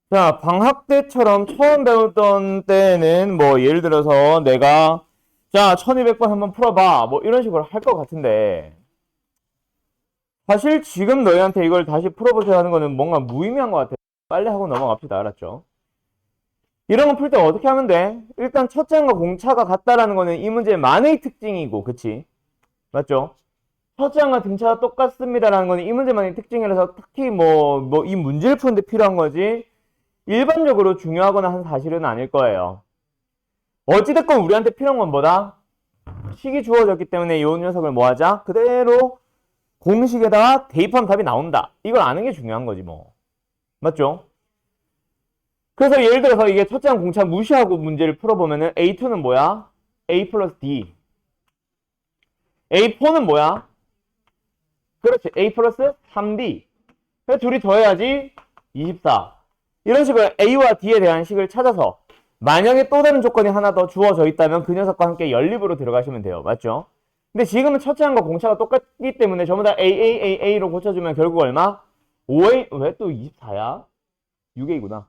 자, 방학 때처럼 처음 배웠던 때는 뭐 예를 들어서 내가 자, 1200번 한번 풀어봐 뭐 이런 식으로 할 것 같은데 사실 지금 너희한테 이걸 다시 풀어보세요 하는 거는 뭔가 무의미한 것 같아. 빨리 하고 넘어갑시다. 알았죠? 이런 거 풀 때 어떻게 하면 돼? 일단 첫 장과 공차가 같다라는 거는 이 문제의 만의 특징이고, 그치? 맞죠? 첫 장과 등차가 똑같습니다라는 거는 이 문제만의 특징이라서 특히 뭐 이 문제를 푸는데 필요한 거지 일반적으로 중요하거나 한 사실은 아닐 거예요. 어찌됐건 우리한테 필요한 건 뭐다? 식이 주어졌기 때문에 이 녀석을 뭐 하자? 그대로 공식에다가 대입하면 답이 나온다. 이걸 아는 게 중요한 거지 뭐. 맞죠? 그래서 예를 들어서 이게 첫째 한 공차 무시하고 문제를 풀어보면은 A2는 뭐야? A 플러스 D. A4는 뭐야? 그렇지. A 플러스 3D. 그래서 둘이 더해야지 24. 이런 식으로 A와 D에 대한 식을 찾아서 만약에 또 다른 조건이 하나 더 주어져 있다면 그 녀석과 함께 연립으로 들어가시면 돼요. 맞죠? 근데 지금은 첫째 한과 공차가 똑같기 때문에 전부 다 AAAA로 고쳐주면 결국 얼마? 5A, 왜 또 24야? 6A구나.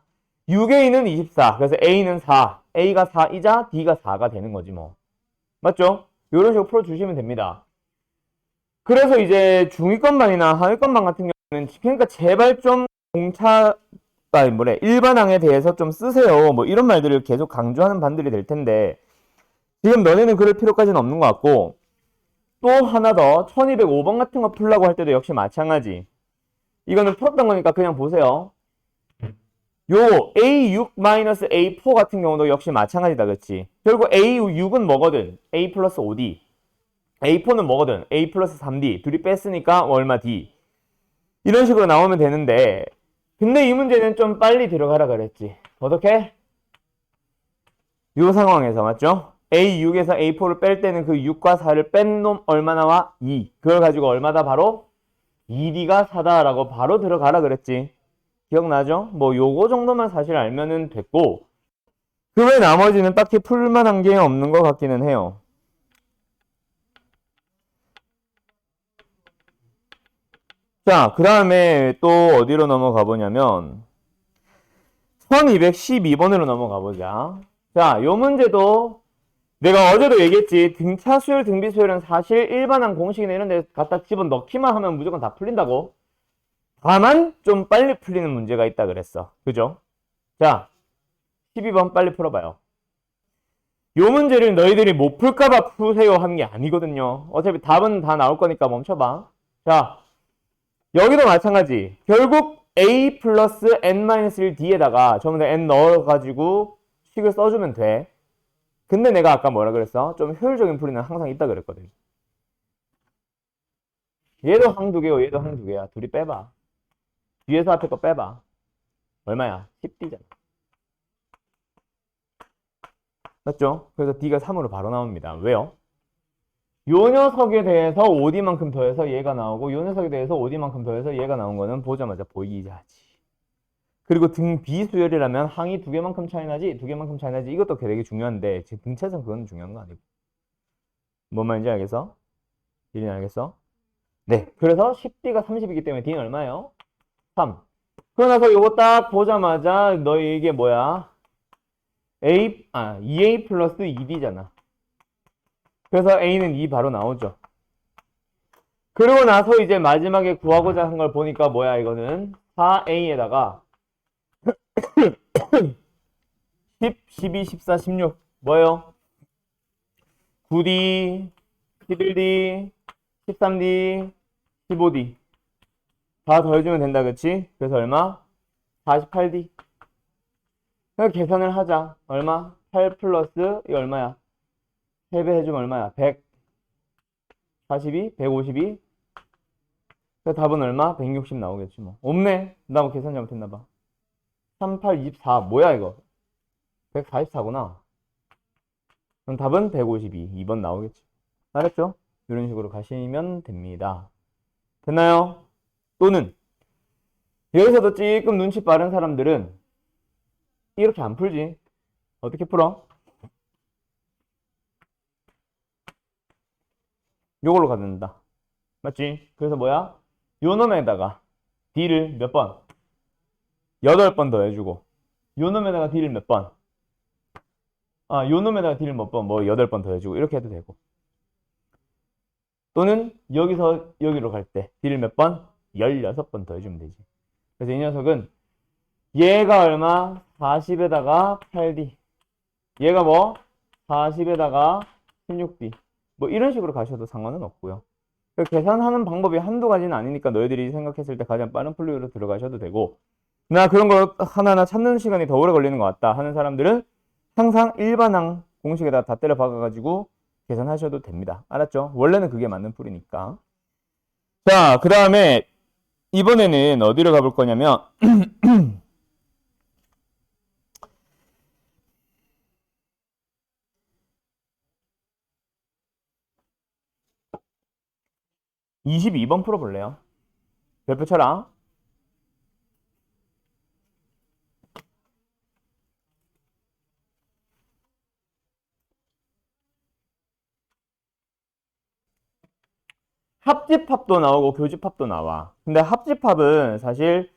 6A는 24. 그래서 A는 4. A가 4이자 D가 4가 되는 거지 뭐. 맞죠? 이런 식으로 풀어주시면 됩니다. 그래서 이제 중위권반이나 하위권반 같은 경우는 그러니까 제발 좀 공차 아니 뭐래 일반항에 대해서 좀 쓰세요. 뭐 이런 말들을 계속 강조하는 반들이 될 텐데 지금 너네는 그럴 필요까지는 없는 것 같고 또 하나 더 1205번 같은 거 풀라고 할 때도 역시 마찬가지. 이거는 풀었던 거니까 그냥 보세요. 요 A6-A4 같은 경우도 역시 마찬가지다. 그치? 결국 A6은 뭐거든? A 플러스 5D. A4는 뭐거든? A 플러스 3D. 둘이 뺐으니까 얼마 D. 이런 식으로 나오면 되는데 근데 이 문제는 좀 빨리 들어가라 그랬지. 어떻게? 이 상황에서 맞죠? A6에서 A4를 뺄 때는 그 6과 4를 뺀 놈 얼마 나와? 2. 그걸 가지고 얼마다 바로? 2D가 4다라고 바로 들어가라 그랬지. 기억나죠? 뭐 요거 정도만 사실 알면은 됐고 그 외 나머지는 딱히 풀만한 게 없는 것 같기는 해요. 자, 그 다음에 또 어디로 넘어가 보냐면 1212번으로 넘어가 보자. 자, 요 문제도 내가 어제도 얘기했지. 등차 수열, 등비 수열은 사실 일반항 공식이나 이런 데 갖다 집어넣기만 하면 무조건 다 풀린다고. 다만 좀 빨리 풀리는 문제가 있다 그랬어. 그죠? 자, 12번 빨리 풀어봐요. 요 문제를 너희들이 못 풀까봐 푸세요 하는 게 아니거든요. 어차피 답은 다 나올 거니까 멈춰봐. 자, 여기도 마찬가지. 결국 a 플러스 n-1d에다가 전부 다 n 넣어가지고 식을 써주면 돼. 근데 내가 아까 뭐라 그랬어? 좀 효율적인 풀이는 항상 있다 그랬거든. 얘도 항 두 개고 얘도 항 두 개야. 둘이 빼봐. 뒤에서 앞에 거 빼봐. 얼마야? 10D잖아. 맞죠? 그래서 D가 3으로 바로 나옵니다. 왜요? 요 녀석에 대해서 5D만큼 더해서 얘가 나오고 요 녀석에 대해서 5D만큼 더해서 얘가 나온 거는 보자마자 보이지 하지. 그리고 등 비수열이라면 항이 두 개만큼 차이 나지? 두 개만큼 차이 나지? 이것도 되게 중요한데 지금 등차선 그건 중요한 거 아니고. 뭔 말인지 알겠어? 일인 알겠어? 네. 그래서 10D가 30이기 때문에 D는 얼마예요? 3. 그러고 나서 요거 딱 보자마자 너희 이게 뭐야? 2A 플러스 2D잖아. 그래서 A는 2 바로 나오죠. 그러고 나서 이제 마지막에 구하고자 한 걸 보니까 뭐야 이거는 4A에다가 10, 12, 14, 16 뭐예요? 9D, 11D, 13D, 15D 다 더해주면 된다 그치? 그래서 얼마? 48D. 그래서 계산을 하자. 얼마? 8 플러스 이 얼마야? 3배 해주면 얼마야? 142? 152? 그래서 답은 얼마? 160 나오겠지 뭐. 없네. 나 뭐 계산 잘못했나봐. 38, 24 뭐야 이거? 144구나. 그럼 답은 152. 2번 나오겠지. 알았죠? 이런 식으로 가시면 됩니다. 됐나요? 또는 여기서도 조금 눈치 빠른 사람들은 이렇게 안 풀지. 어떻게 풀어? 요걸로 가는다. 맞지? 그래서 뭐야? 요 놈에다가 D를 몇 번? 8번 더해주고 요 놈에다가 D를 몇 번? 요 놈에다가 D를 몇 번? 뭐 8번 더해주고 이렇게 해도 되고, 또는 여기서 여기로 갈 때 D를 몇 번? 16번 더해주면 되지. 그래서 이 녀석은 얘가 얼마? 40에다가 8D. 얘가 뭐? 40에다가 16D. 뭐 이런 식으로 가셔도 상관은 없고요. 계산하는 방법이 한두 가지는 아니니까 너희들이 생각했을 때 가장 빠른 플루이로 들어가셔도 되고, 나 그런 거 하나하나 찾는 시간이 더 오래 걸리는 것 같다 하는 사람들은 항상 일반항 공식에다 다 때려 박아가지고 계산하셔도 됩니다. 알았죠? 원래는 그게 맞는 풀이니까. 자, 그 다음에 이번에는 어디로 가볼 거냐면 22번 풀어볼래요? 별표 쳐라. 합집합도 나오고 교집합도 나와. 근데 합집합은 사실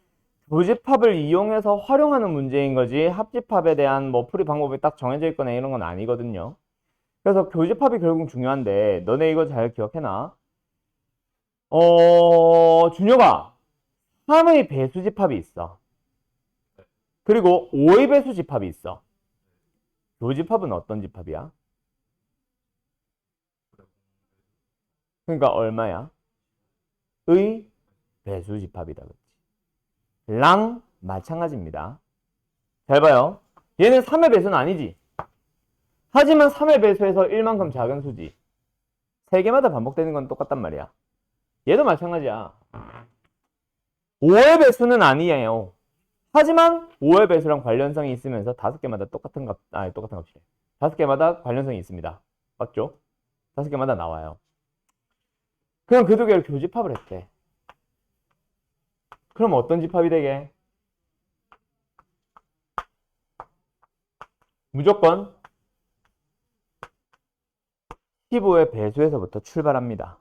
교집합을 이용해서 활용하는 문제인 거지, 합집합에 대한 뭐 풀이 방법이 딱 정해져 있거나 이런 건 아니거든요. 그래서 교집합이 결국 중요한데, 너네 이거 잘 기억해놔. 준혁아, 3의 배수집합이 있어. 그리고 5의 배수집합이 있어. 교집합은 어떤 집합이야? 그러니까 얼마야? 의 배수집합이다. 그렇지? 랑 마찬가지입니다. 잘 봐요. 얘는 3의 배수는 아니지. 하지만 3의 배수에서 1만큼 작은 수지. 3개마다 반복되는 건 똑같단 말이야. 얘도 마찬가지야. 5의 배수는 아니에요. 하지만 5의 배수랑 관련성이 있으면서 5개마다 똑같은 값, 똑같은 값이래. 5개마다 관련성이 있습니다. 맞죠? 5개마다 나와요. 그럼 그 두 개를 교집합을 했대. 그럼 어떤 집합이 되게? 무조건 15의 배수에서부터 출발합니다.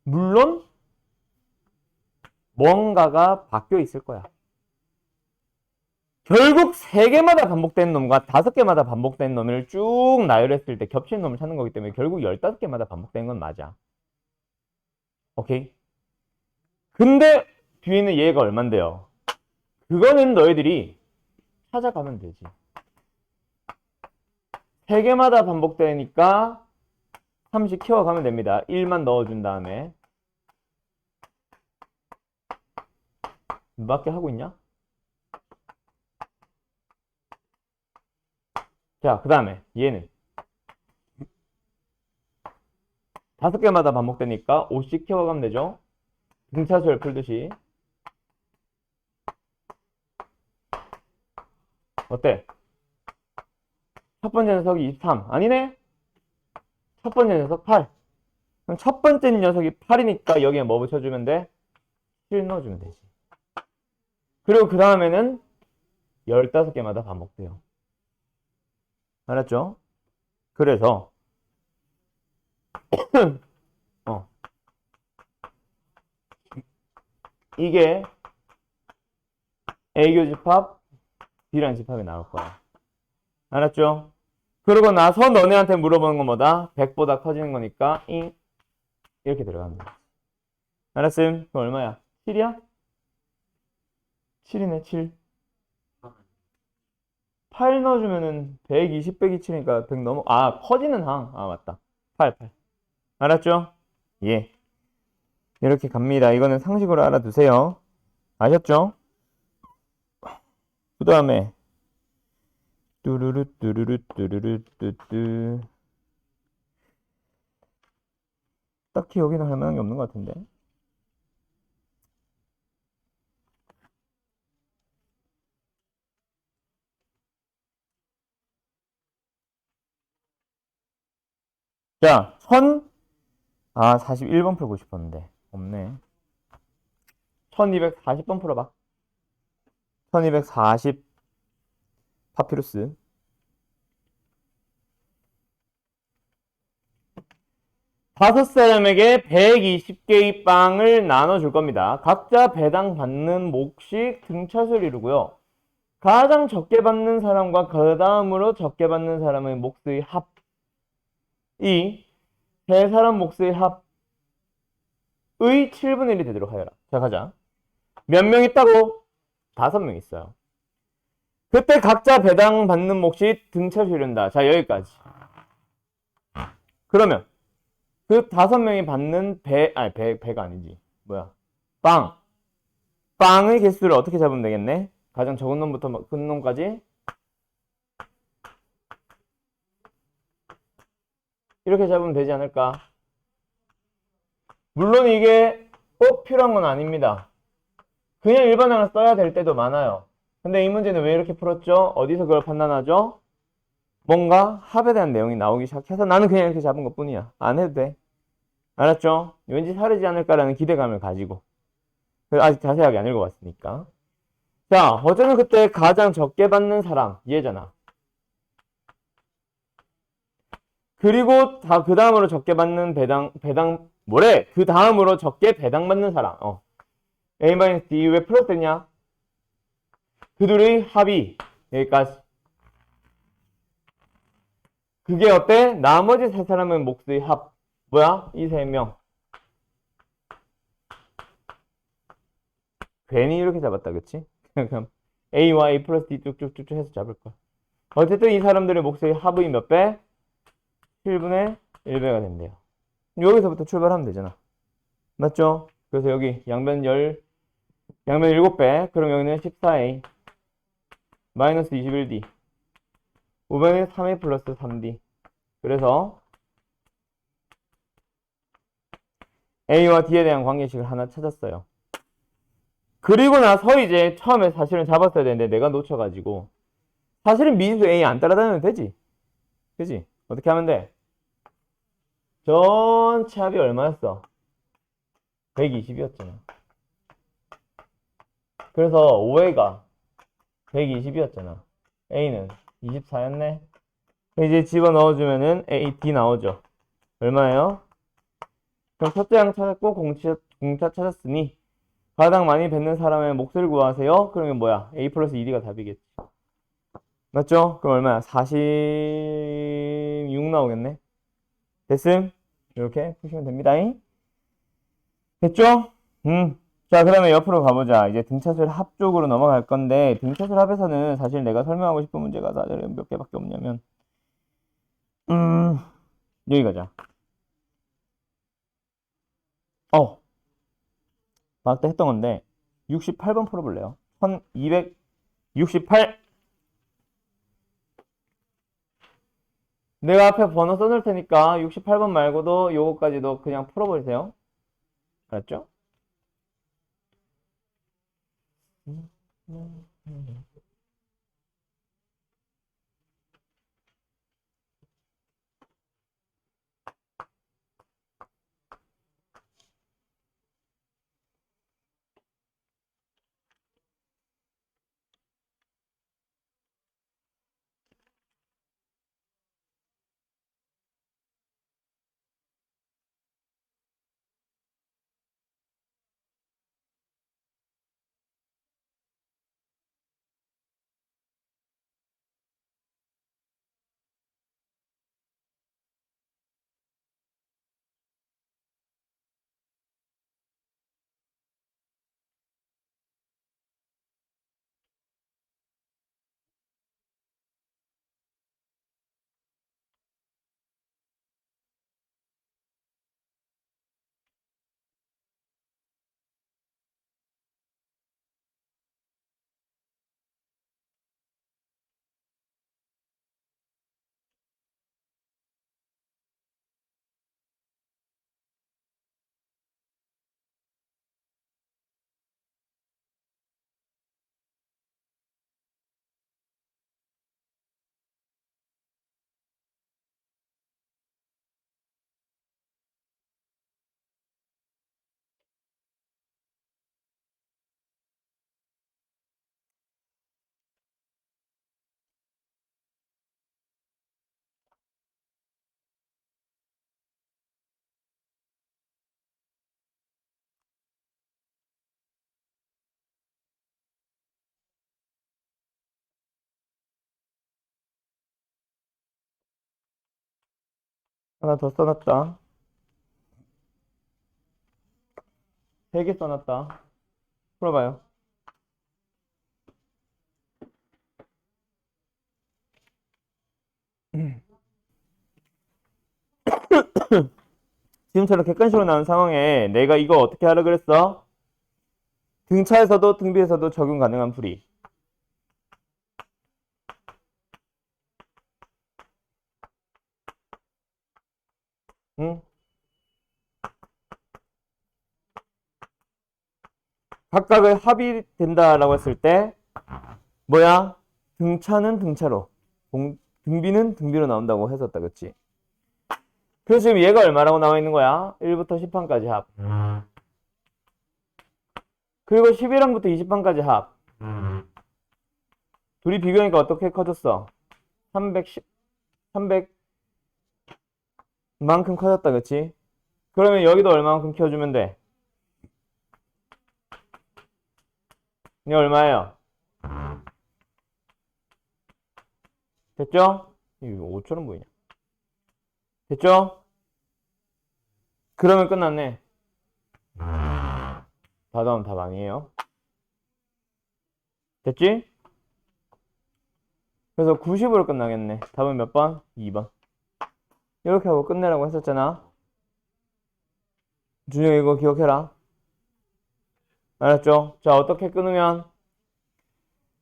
물론 뭔가가 바뀌어 있을 거야. 결국 3개마다 반복된 놈과 5개마다 반복된 놈을 쭉 나열했을 때 겹치는 놈을 찾는 거기 때문에 결국 15개마다 반복된 건 맞아. 오케이? 근데 뒤에는 얘가 얼만데요? 그거는 너희들이 찾아가면 되지. 3개마다 반복되니까 30 키워가면 됩니다. 1만 넣어준 다음에. 몇 밖에 하고 있냐? 자, 그 다음에 얘는 5개마다 반복되니까 5씩 키워가면 되죠. 등차수열 풀듯이. 어때? 첫 번째 녀석이 23. 아니네? 첫 번째 녀석 8. 그럼 첫 번째 녀석이 8이니까 여기에 뭐 붙여주면 돼? 7 넣어주면 되지. 그리고 그 다음에는 15개마다 반복돼요. 알았죠? 그래서 이게 A교 집합, B라는 집합이 나올 거야. 알았죠? 그러고 나서 너네한테 물어보는 건 뭐다? 100보다 커지는 거니까 이렇게 들어갑니다. 알았음? 그럼 얼마야? 7이야? 7이네, 7. 8 넣어주면은 120 빼기 7이니까 100 넘어. 커지는 항. 맞다. 8. 알았죠? 예. 이렇게 갑니다. 이거는 상식으로 알아두세요. 아셨죠? 그 다음에 뚜루루 뚜루루 뚜루루 뚜뚜. 딱히 여기는 할 만한 게 없는 것 같은데. 자, 41번 풀고 싶었는데 없네. 1240번 풀어봐. 1240 파피루스. 다섯 사람에게 120개의 빵을 나눠줄 겁니다. 각자 배당 받는 몫이 등차수를 이루고요. 가장 적게 받는 사람과 그 다음으로 적게 받는 사람의 몫의 합이 세 사람 몫의 합의 7분의 1이 되도록 하여라. 자, 가자. 몇 명 있다고? 5명 있어요. 그때 각자 배당 받는 몫이 등차수 이룬다. 자, 여기까지. 그러면 그 5명이 받는 배가 아니지. 뭐야? 빵의 개수를 어떻게 잡으면 되겠네? 가장 적은 놈부터 큰 놈까지 이렇게 잡으면 되지 않을까? 물론 이게 꼭 필요한 건 아닙니다. 그냥 일반항을 써야 될 때도 많아요. 근데 이 문제는 왜 이렇게 풀었죠? 어디서 그걸 판단하죠? 뭔가 합에 대한 내용이 나오기 시작해서 나는 그냥 이렇게 잡은 것 뿐이야. 안 해도 돼. 알았죠? 왠지 사르지 않을까라는 기대감을 가지고. 아직 자세하게 안 읽어봤으니까. 자, 어제는 그때 가장 적게 받는 사람, 얘잖아. 그리고 그 다음으로 적게 받는 뭐래? 그 다음으로 적게 배당받는 사람. A-D 왜 플러스 됐냐? 그들의 합이 여기까지. 그게 어때? 나머지 세 사람의 몫의 합. 뭐야? 이 세 명. 괜히 이렇게 잡았다, 그치? 그럼 A와 A 플러스 D 쭉쭉쭉 해서 잡을 거야. 어쨌든 이 사람들의 몫의 합의 몇 배? 7분의 1배가 된대요. 여기서부터 출발하면 되잖아. 맞죠? 그래서 여기 양변 7배. 그럼 여기는 14A 마이너스 21D 500에 3A 플러스 3D. 그래서 A와 D에 대한 관계식을 하나 찾았어요. 그리고 나서 이제 처음에 사실은 잡았어야 되는데 내가 놓쳐가지고 사실은 미지수 A 안 따라다니면 되지. 그지? 어떻게 하면 돼? 전체 합이 얼마였어? 120이었잖아. 그래서 5A가 120이었잖아. A는 24였네. 이제 집어넣어주면은 A, D 나오죠. 얼마예요? 그럼 첫째 항 찾았고 공차 찾았으니 가장 많이 뱉는 사람의 몫을 구하세요. 그러면 뭐야? A 플러스 2D가 답이겠지. 맞죠? 그럼 얼마야? 46 나오겠네. 됐음? 이렇게 푸시면 됩니다. 됐죠? 자, 그러면 옆으로 가보자. 이제 등차술 합 쪽으로 넘어갈 건데, 등차술 합에서는 사실 내가 설명하고 싶은 문제가 사실 몇 개밖에 없냐면, 여기 가자. 방학 때 했던 건데, 68번 풀어볼래요? 1268. 내가 앞에 번호 써놓을 테니까 68번 말고도 요거까지도 그냥 풀어버리세요. 알았죠? 하나 더 써놨다. 3개 써놨다. 풀어봐요. 지금처럼 객관식으로 나온 상황에 내가 이거 어떻게 하라 그랬어? 등차에서도 등비에서도 적용 가능한 풀이. 응? 각각의 합이 된다라고 했을 때 뭐야? 등차는 등차로 등비는 등비로 나온다고 했었다. 그치? 그래서 지금 얘가 얼마라고 나와 있는 거야? 1부터 10판까지 합. 그리고 11항부터 20판까지 합. 둘이 비교하니까 어떻게 커졌어? 300만큼 커졌다. 그치? 그러면 여기도 얼마만큼 키워주면 돼? 이게 얼마예요? 됐죠? 이거 5처럼 보이냐? 됐죠? 그러면 끝났네. 다 다음 답 아니에요. 됐지? 그래서 90으로 끝나겠네. 답은 몇 번? 2번. 이렇게 하고 끝내라고 했었잖아. 준영 이거 기억해라. 알았죠? 자, 어떻게 끊으면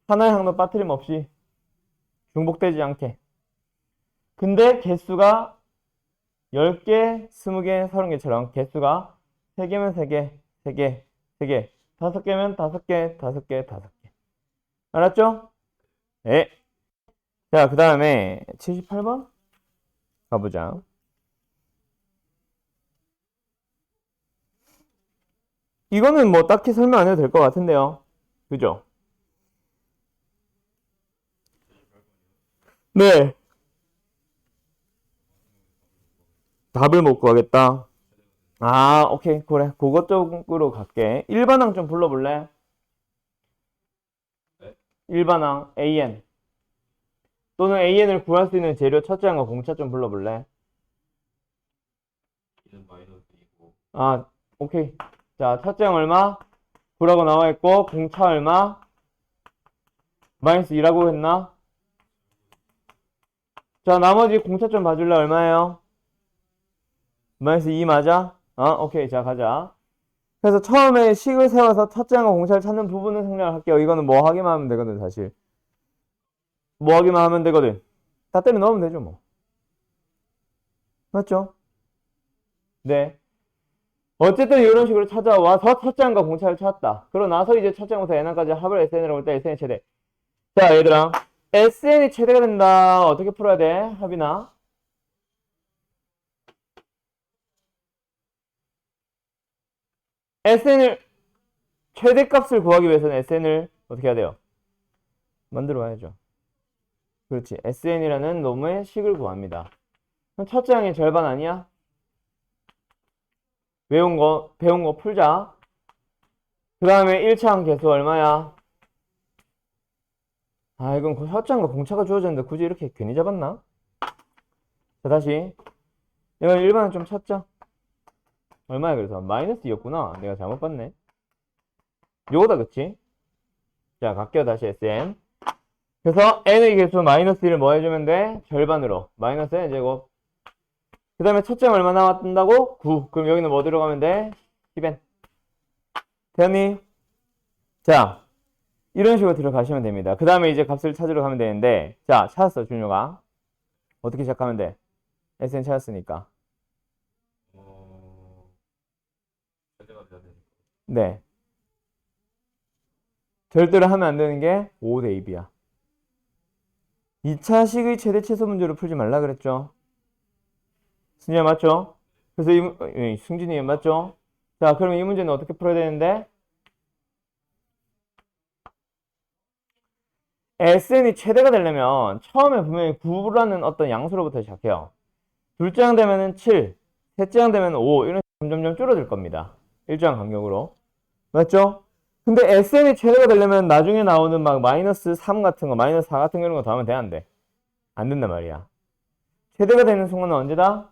하나의 항로 빠트림 없이 중복되지 않게. 근데 개수가 10개, 20개, 30개처럼 개수가 3개면 3개, 3개, 3개, 5개면 5개, 5개, 5개. 알았죠? 네. 자, 그 다음에 78번 가보자. 이거는 뭐 딱히 설명 안 해도 될 것 같은데요. 그죠? 네. 답을 못 구하겠다. 아, 오케이. 그래. 그것 쪽으로 갈게. 일반항 좀 불러볼래? 일반항 AN. 또는 AN을 구할 수 있는 재료 첫째 항과 공차 좀 불러볼래? 아, 오케이. 자, 첫째 항 얼마? 9라고 나와 있고, 공차 얼마? 마이너스 2라고 했나? 자, 나머지 공차 좀 봐줄래? 얼마예요? 마이너스 2 맞아? 오케이. 자, 가자. 그래서 처음에 식을 세워서 첫째 항과 공차를 찾는 부분은 생략을 할게요. 이거는 뭐 하기만 하면 되거든, 사실. 뭐 하기만 하면 되거든. 다 때려 넣으면 되죠, 뭐. 맞죠? 네. 어쨌든 이런 식으로 찾아와서 첫째 항과 공차를 찾았다. 그러고 나서 이제 첫째 항부터 n항까지 합을 SN이라고 할 때 SN이 최대. 자, 얘들아. SN이 최대가 된다. 어떻게 풀어야 돼? 합이나? SN을 최대값을 구하기 위해서는 SN을 어떻게 해야 돼요? 만들어 봐야죠. 그렇지. SN이라는 놈의 식을 구합니다. 그럼 첫째 항의 절반 아니야? 배운 거 풀자. 그 다음에 1차 항 개수 얼마야? 아, 이건 첫째 항과 공차가 주어졌는데 굳이 이렇게 괜히 잡았나? 자, 다시. 이건 일반항 좀 찾자. 얼마야, 그래서? 마이너스 2였구나. 내가 잘못 봤네. 요거다, 그치? 자, 갈게요, 다시 SN. 그래서 n의 개수 마이너스 1을 뭐 해주면 돼? 절반으로. 마이너스 n제곱. 그 다음에 첫째 얼마 나왔다고? 9. 그럼 여기는 뭐 들어가면 돼? 10n. 되었니? 자, 이런 식으로 들어가시면 됩니다. 그 다음에 이제 값을 찾으러 가면 되는데, 자, 찾았어, 준효가. 어떻게 시작하면 돼? SN 찾았으니까. 네. 절대로 하면 안 되는 게 5 대 2이야. 2차 식의 최대 최소 문제로 풀지 말라 그랬죠? 승진이 맞죠? 그래서 승진이 맞죠? 자, 그러면 이 문제는 어떻게 풀어야 되는데? SN이 최대가 되려면 처음에 분명히 9라는 어떤 양수로부터 시작해요. 둘째 항 되면은 7, 셋째 항 되면 5 이런 식으로 점점 줄어들 겁니다. 일정한 간격으로. 맞죠? 근데 SN이 최대가 되려면 나중에 나오는 막 마이너스 3 같은 거, 마이너스 4 같은 거 이런 거 더하면 돼, 안 돼? 안 된단 말이야. 최대가 되는 순간은 언제다?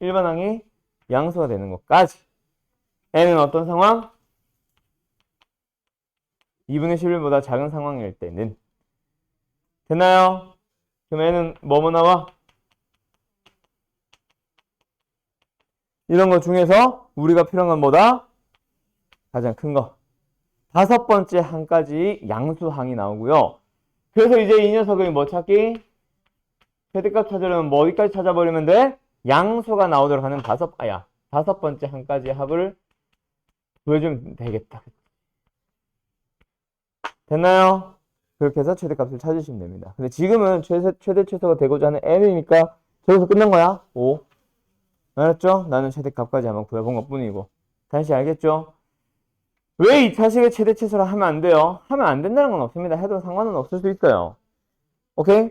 일반항이 양수가 되는 것까지. n은 어떤 상황? 2분의 11보다 작은 상황일 때는. 됐나요? 그럼 n은 뭐뭐 나와? 이런 것 중에서 우리가 필요한 건 뭐다? 가장 큰 거. 5번째 항까지 양수항이 나오고요. 그래서 이제 이 녀석을 뭐 찾기? 최대값 찾으려면 뭐 어디까지 찾아버리면 돼? 양수가 나오도록 하는 5번째 항까지 합을 구해주면 되겠다. 됐나요? 그렇게 해서 최대값을 찾으시면 됩니다. 근데 지금은 최대 최소가 되고자 하는 n이니까 저기서 끝난 거야. 5. 알았죠? 나는 최대값까지 한번 구해본 것 뿐이고. 다시 알겠죠? 왜 이 차식을 최대 최소로 하면 안 돼요? 하면 안 된다는 건 없습니다. 해도 상관은 없을 수 있어요. 오케이?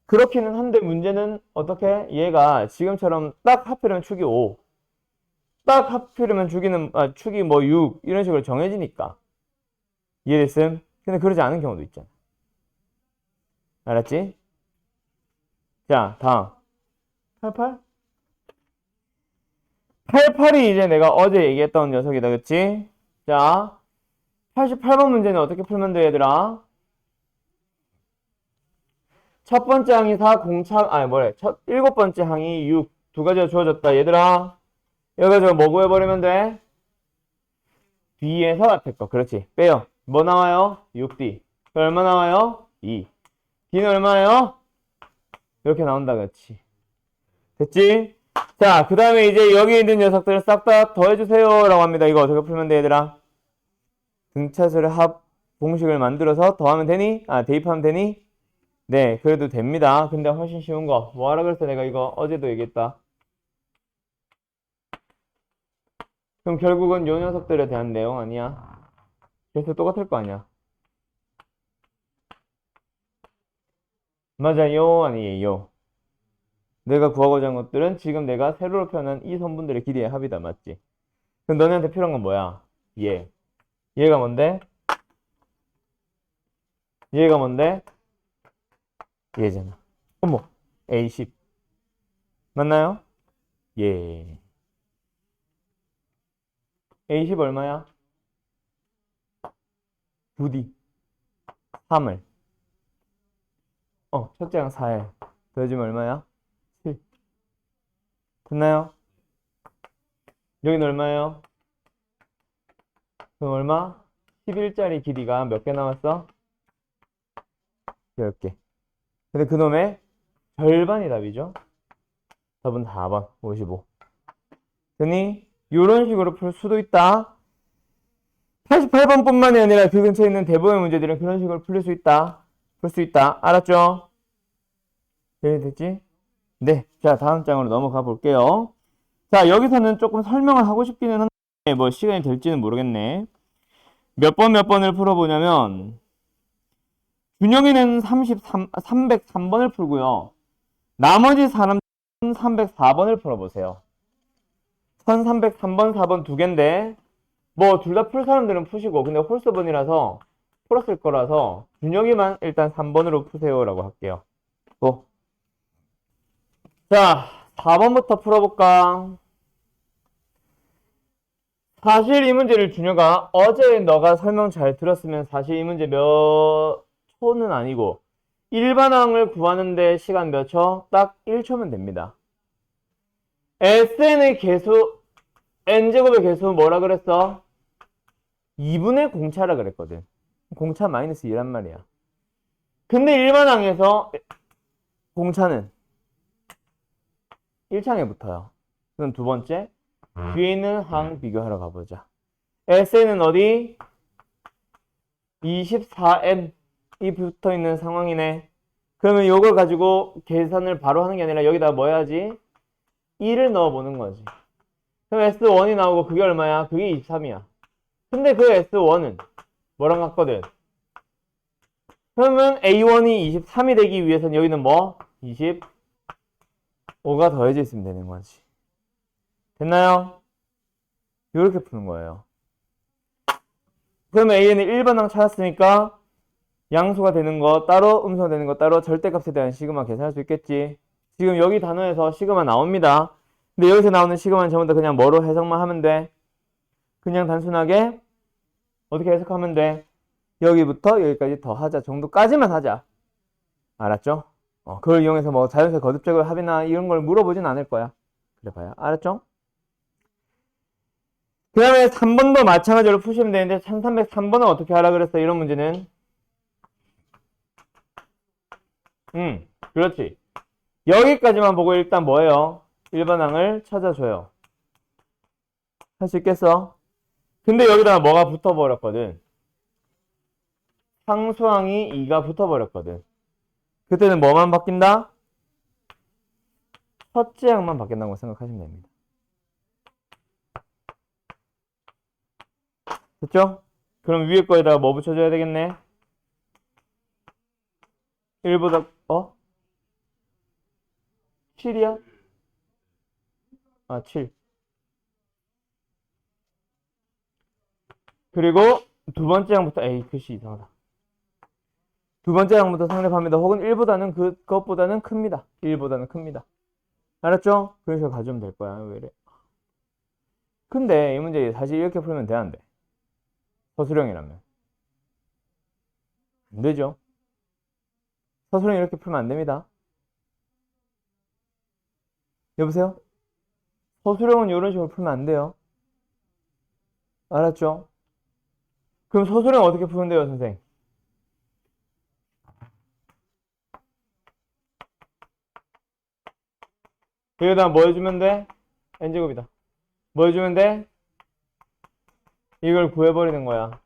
그렇기는 한데 문제는 어떻게? 얘가 지금처럼 딱 하필이면 축이 5. 딱 하필이면 축이 뭐 6. 이런 식으로 정해지니까. 이해됐음? 근데 그러지 않은 경우도 있잖아. 알았지? 자, 다음. 88? 88이 이제 내가 어제 얘기했던 녀석이다, 그치? 자, 88번 문제는 어떻게 풀면 돼, 얘들아? 첫 번째 항이 4, 일곱 번째 항이 6. 두 가지가 주어졌다, 얘들아. 여기서 뭐 구해버리면 돼? D에서 앞에 거. 그렇지. 빼요. 뭐 나와요? 6D. 얼마 나와요? 2. D는 얼마예요? 이렇게 나온다, 그렇지. 됐지? 자, 그 다음에 이제 여기 있는 녀석들을 싹 다 더해주세요. 라고 합니다. 이거 어떻게 풀면 돼, 얘들아? 등차수의 합 공식을 만들어서 더하면 되니? 대입하면 되니? 네, 그래도 됩니다. 근데 훨씬 쉬운 거. 뭐 하라 그랬어? 내가 이거 어제도 얘기했다. 그럼 결국은 요 녀석들에 대한 내용 아니야? 그래서 똑같을 거 아니야? 맞아요? 아니에요? 내가 구하고자 한 것들은 지금 내가 세로로 표현한 이 선분들의 길이의 합이다. 맞지? 그럼 너네한테 필요한 건 뭐야? 얘. 얘가 뭔데? 얘가 뭔데? 얘잖아. 어머, A10. 맞나요? 예. A10 얼마야? 9D. 3을. 첫째 항 4에. 더해주면 얼마야? 7. 됐나요? 여기는 얼마예요? 그럼 얼마? 11짜리 길이가 몇 개 남았어? 10개. 근데 그놈의 절반이 답이죠? 답은 4번, 55. 되니? 이런 식으로 풀 수도 있다. 88번 뿐만이 아니라 그 근처에 있는 대부분의 문제들은 그런 식으로 풀릴 수 있다. 풀 수 있다. 알았죠? 이해됐지? 네. 자, 다음 장으로 넘어가 볼게요. 자, 여기서는 조금 설명을 하고 싶기는 한데, 뭐, 시간이 될지는 모르겠네. 몇 번을 풀어보냐면, 준영이는 303번을 풀고요. 나머지 사람 1304번을 풀어보세요. 1303번, 4번 두 개인데, 뭐, 둘 다 풀 사람들은 푸시고, 근데 홀서번이라서, 풀었을 거라서, 준영이만 일단 3번으로 푸세요라고 할게요. 고. 자, 4번부터 풀어볼까? 사실 이 문제를 준혁아, 어제 너가 설명 잘 들었으면 사실 이 문제 몇 초는 아니고, 일반항을 구하는데 시간 몇 초? 딱 1초면 됩니다. SN의 개수, N제곱의 개수 뭐라 그랬어? 2분의 공차라 그랬거든. 공차 마이너스 2란 말이야. 근데 일반항에서 공차는 1창에 붙어요. 그럼 두 번째, 뒤에 있는 항 비교하러 가보자. SN은 어디? 24N이 붙어 있는 상황이네. 그러면 이걸 가지고 계산을 바로 하는 게 아니라 여기다 뭐 해야지? 2를 넣어보는 거지. 그럼 S1이 나오고 그게 얼마야? 그게 23이야. 근데 그 S1은 뭐랑 같거든? 그러면 A1이 23이 되기 위해서는 여기는 뭐? 25가 더해져 있으면 되는 거지. 됐나요? 이렇게 푸는 거예요. 그러면 A는 1번항 찾았으니까 양수가 되는 거 따로, 음수가 되는 거 따로 절대값에 대한 시그마 계산할 수 있겠지. 지금 여기 단어에서 시그마 나옵니다. 근데 여기서 나오는 시그마는 전부 다 그냥 뭐로 해석만 하면 돼? 그냥 단순하게 어떻게 해석하면 돼? 여기부터 여기까지 더하자 정도까지만 하자. 알았죠? 그걸 이용해서 뭐 자연수 거듭제곱 합이나 이런 걸 물어보진 않을 거야. 그래 봐요. 알았죠? 그 다음에 3번도 마찬가지로 푸시면 되는데 1303번은 어떻게 하라 그랬어? 이런 문제는 그렇지. 여기까지만 보고 일단 뭐예요? 1번 항을 찾아줘요. 할 수 있겠어? 근데 여기다가 뭐가 붙어버렸거든. 상수항이 2가 붙어버렸거든. 그때는 뭐만 바뀐다? 첫째 항만 바뀐다고 생각하시면 됩니다. 됐죠? 그럼 위에 거에다가 뭐 붙여줘야 되겠네? 1보다 7이야? 아 7. 그리고 두 번째 항부터 에이 글씨 이상하다. 두 번째 항부터 상립합니다. 혹은 1보다는 그것보다는 큽니다. 1보다는 큽니다. 알았죠? 그런 식으로 가져오면 될 거야. 왜 이래? 근데 이 문제 사실 이렇게 풀면 돼, 안 돼? 서술형이라면. 안 되죠? 서술형 이렇게 풀면 안 됩니다. 여보세요? 서술형은 이런 식으로 풀면 안 돼요. 알았죠? 그럼 서술형 어떻게 푸는데요, 선생? 여기다 뭐 해주면 돼? n제곱이다. 뭐 해주면 돼? 이걸 구해버리는 거야.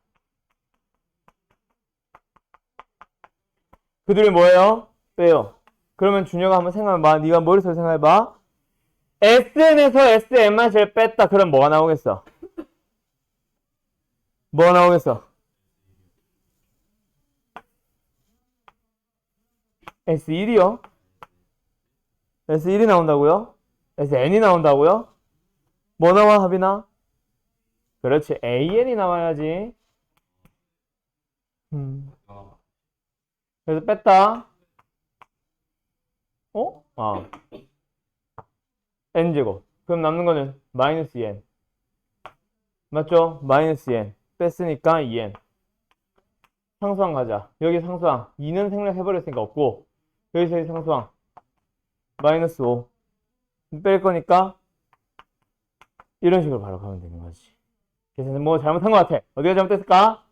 그들이 뭐예요? 빼요. 그러면 준혁아 한번 생각해봐. 네가 머릿속에 생각해봐. SN에서 SN만 제일 뺐다. 그럼 뭐가 나오겠어? 뭐가 나오겠어? S1이요? S1이 나온다고요? SN이 나온다고요? 뭐 나와, 하빈아? 그렇지. AN이 나와야지. 그래서 뺐다. n제곱. 그럼 남는 거는 마이너스 2n. 맞죠? 마이너스 2n. 뺐으니까 2n. 상수항 가자. 여기 상수항. 2는 생략해버렸으니까 없고, 여기서 상수항. 마이너스 5. 뺄 거니까, 이런 식으로 바로 가면 되는 거지. 그래서 뭐 잘못한 것 같아. 어디가 잘못됐을까?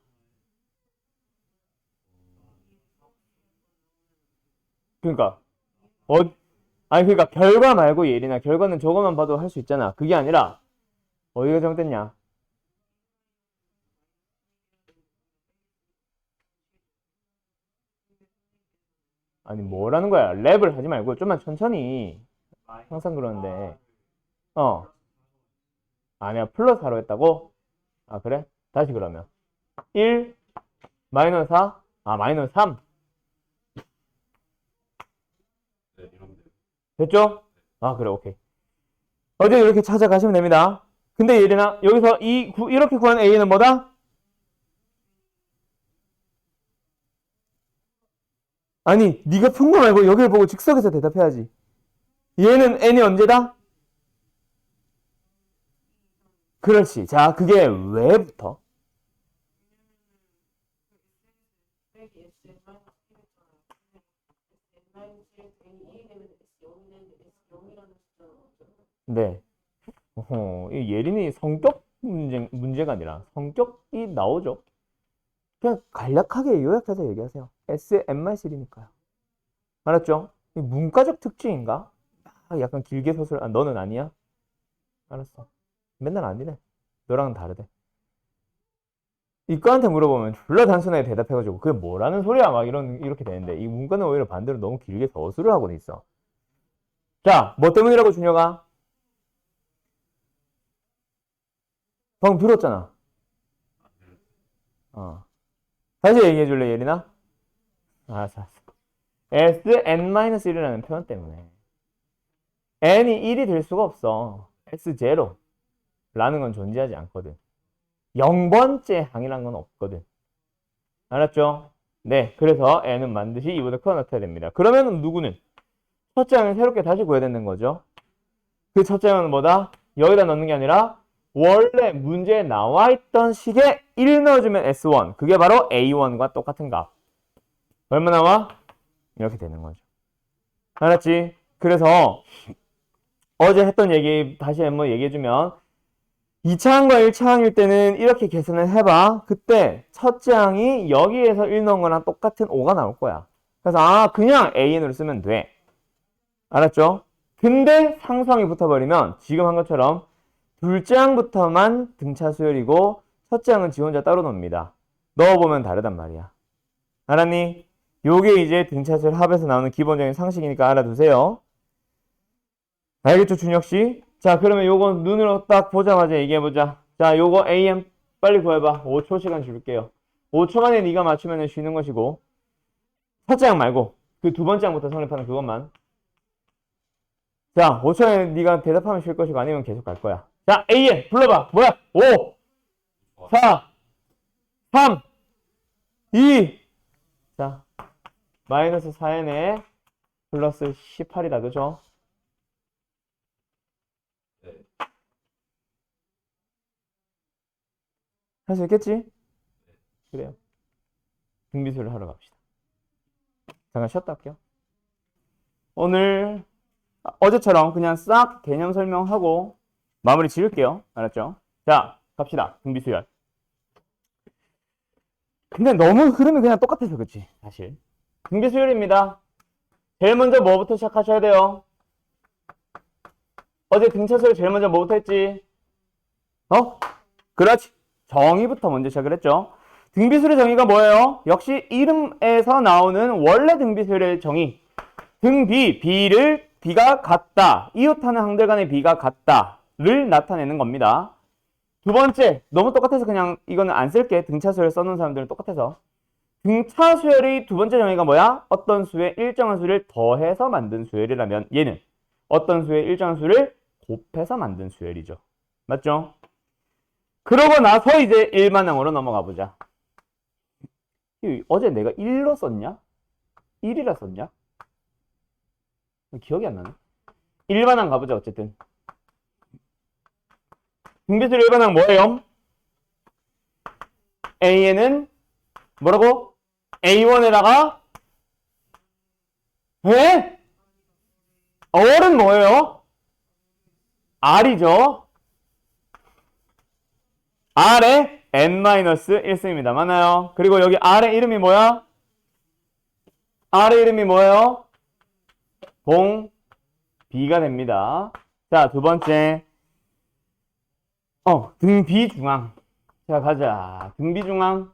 그러니까, 그러니까 결과 말고 예리나. 결과는 저거만 봐도 할 수 있잖아. 그게 아니라, 어디가 잘못됐냐? 아니, 뭐라는 거야? 랩을 하지 말고, 좀만 천천히. 항상 그러는데. 아니야, 플러스 4로 했다고? 아, 그래? 다시 그러면. 1, 마이너스 4, 마이너스 3. 됐죠? 그래, 오케이. 어제 이렇게 찾아가시면 됩니다. 근데 예린아, 여기서 이렇게 구한 A는 뭐다? 아니, 네가 푼 거 말고 여기를 보고 즉석에서 대답해야지. 얘는 N이 언제다? 그렇지. 자, 그게 왜부터? 네. 이 예린이 성격 문제가 아니라 성격이 나오죠. 그냥 간략하게 요약해서 얘기하세요. SMRC니까요. 알았죠? 이 문과적 특징인가? 약간 길게 너는 아니야? 알았어. 맨날 아니래. 너랑은 다르대. 이과한테 물어보면 졸라 단순하게 대답해가지고 그게 뭐라는 소리야? 막 이렇게 되는데 이 문과는 오히려 반대로 너무 길게 서술을 하고 있어. 자, 뭐 때문이라고 준혁아? 방금 들었잖아. 다시 얘기해 줄래, 예린아? 알았어. Sn-1이라는 표현 때문에 n이 1이 될 수가 없어. S0라는 건 존재하지 않거든. 0번째 항이란 건 없거든. 알았죠? 네, 그래서 n은 반드시 2보다 크거나 같아야 됩니다. 그러면 누구는? 첫째 항을 새롭게 다시 구해야 되는 거죠. 그 첫째는 뭐다? 여기다 넣는 게 아니라 원래 문제에 나와 있던 식에 1 넣어주면 S1. 그게 바로 A1과 똑같은 값. 얼마 나와? 이렇게 되는 거죠. 알았지? 그래서 어제 했던 얘기 다시 한번 얘기해주면 2차항과 1차항일 때는 이렇게 계산을 해봐. 그때 첫째 항이 여기에서 1 넣은 거랑 똑같은 5가 나올 거야. 그래서 그냥 AN으로 쓰면 돼. 알았죠? 근데 상수항이 붙어버리면 지금 한 것처럼 둘째 항부터만 등차 수열이고 첫째 항은 지 혼자 따로 놉니다. 넣어보면 다르단 말이야. 알았니? 요게 이제 등차 수열 합에서 나오는 기본적인 상식이니까 알아두세요. 알겠죠, 준혁 씨? 자, 그러면 요거 눈으로 딱 보자마자 얘기해보자. 자, 요거 AM 빨리 구해봐. 5초 시간 줄게요. 5초 만에 네가 맞추면 쉬는 것이고 첫째 항 말고 그 두 번째 항부터 성립하는 그것만. 자, 5초 안에 네가 대답하면 쉴 것이고 아니면 계속 갈 거야. 자, AM 불러봐. 뭐야? 5 4 3 2 자, 마이너스 4n에 플러스 18이다. 그죠? 할 수 있겠지? 그래요. 등비수를 하러 갑시다. 잠깐 쉬었다 할게요. 오늘 어제처럼 그냥 싹 개념 설명하고 마무리 지을게요. 알았죠? 자, 갑시다. 등비수열. 근데 너무 흐름이 그냥 똑같아서 그치? 사실. 등비수열입니다. 제일 먼저 뭐부터 시작하셔야 돼요? 어제 등차수열 제일 먼저 뭐부터 했지? 그렇지. 정의부터 먼저 시작을 했죠. 등비수열의 정의가 뭐예요? 역시 이름에서 나오는 원래 등비수열의 정의. 등비, 비가 같다. 이웃하는 항들 간의 비가 같다를 나타내는 겁니다. 두 번째, 너무 똑같아서 그냥 이거는 안 쓸게. 등차수열 써놓은 사람들은 똑같아서. 등차수열의 두 번째 정의가 뭐야? 어떤 수의 일정한 수를 더해서 만든 수열이라면 얘는 어떤 수의 일정한 수를 곱해서 만든 수열이죠. 맞죠? 그러고 나서 이제 일반항으로 넘어가 보자. 어제 내가 1로 썼냐? 1이라 썼냐? 기억이 안 나네. 일반항 가보자. 어쨌든 등비수열 일반항 뭐예요? AN은 뭐라고? A1에다가 R은 뭐예요? R이죠. R에 n-1승입니다. 맞나요? 그리고 여기 R의 이름이 뭐야? R의 이름이 뭐예요? B가 됩니다. 자, 두 번째. 등비중앙. 자, 가자. 등비중앙.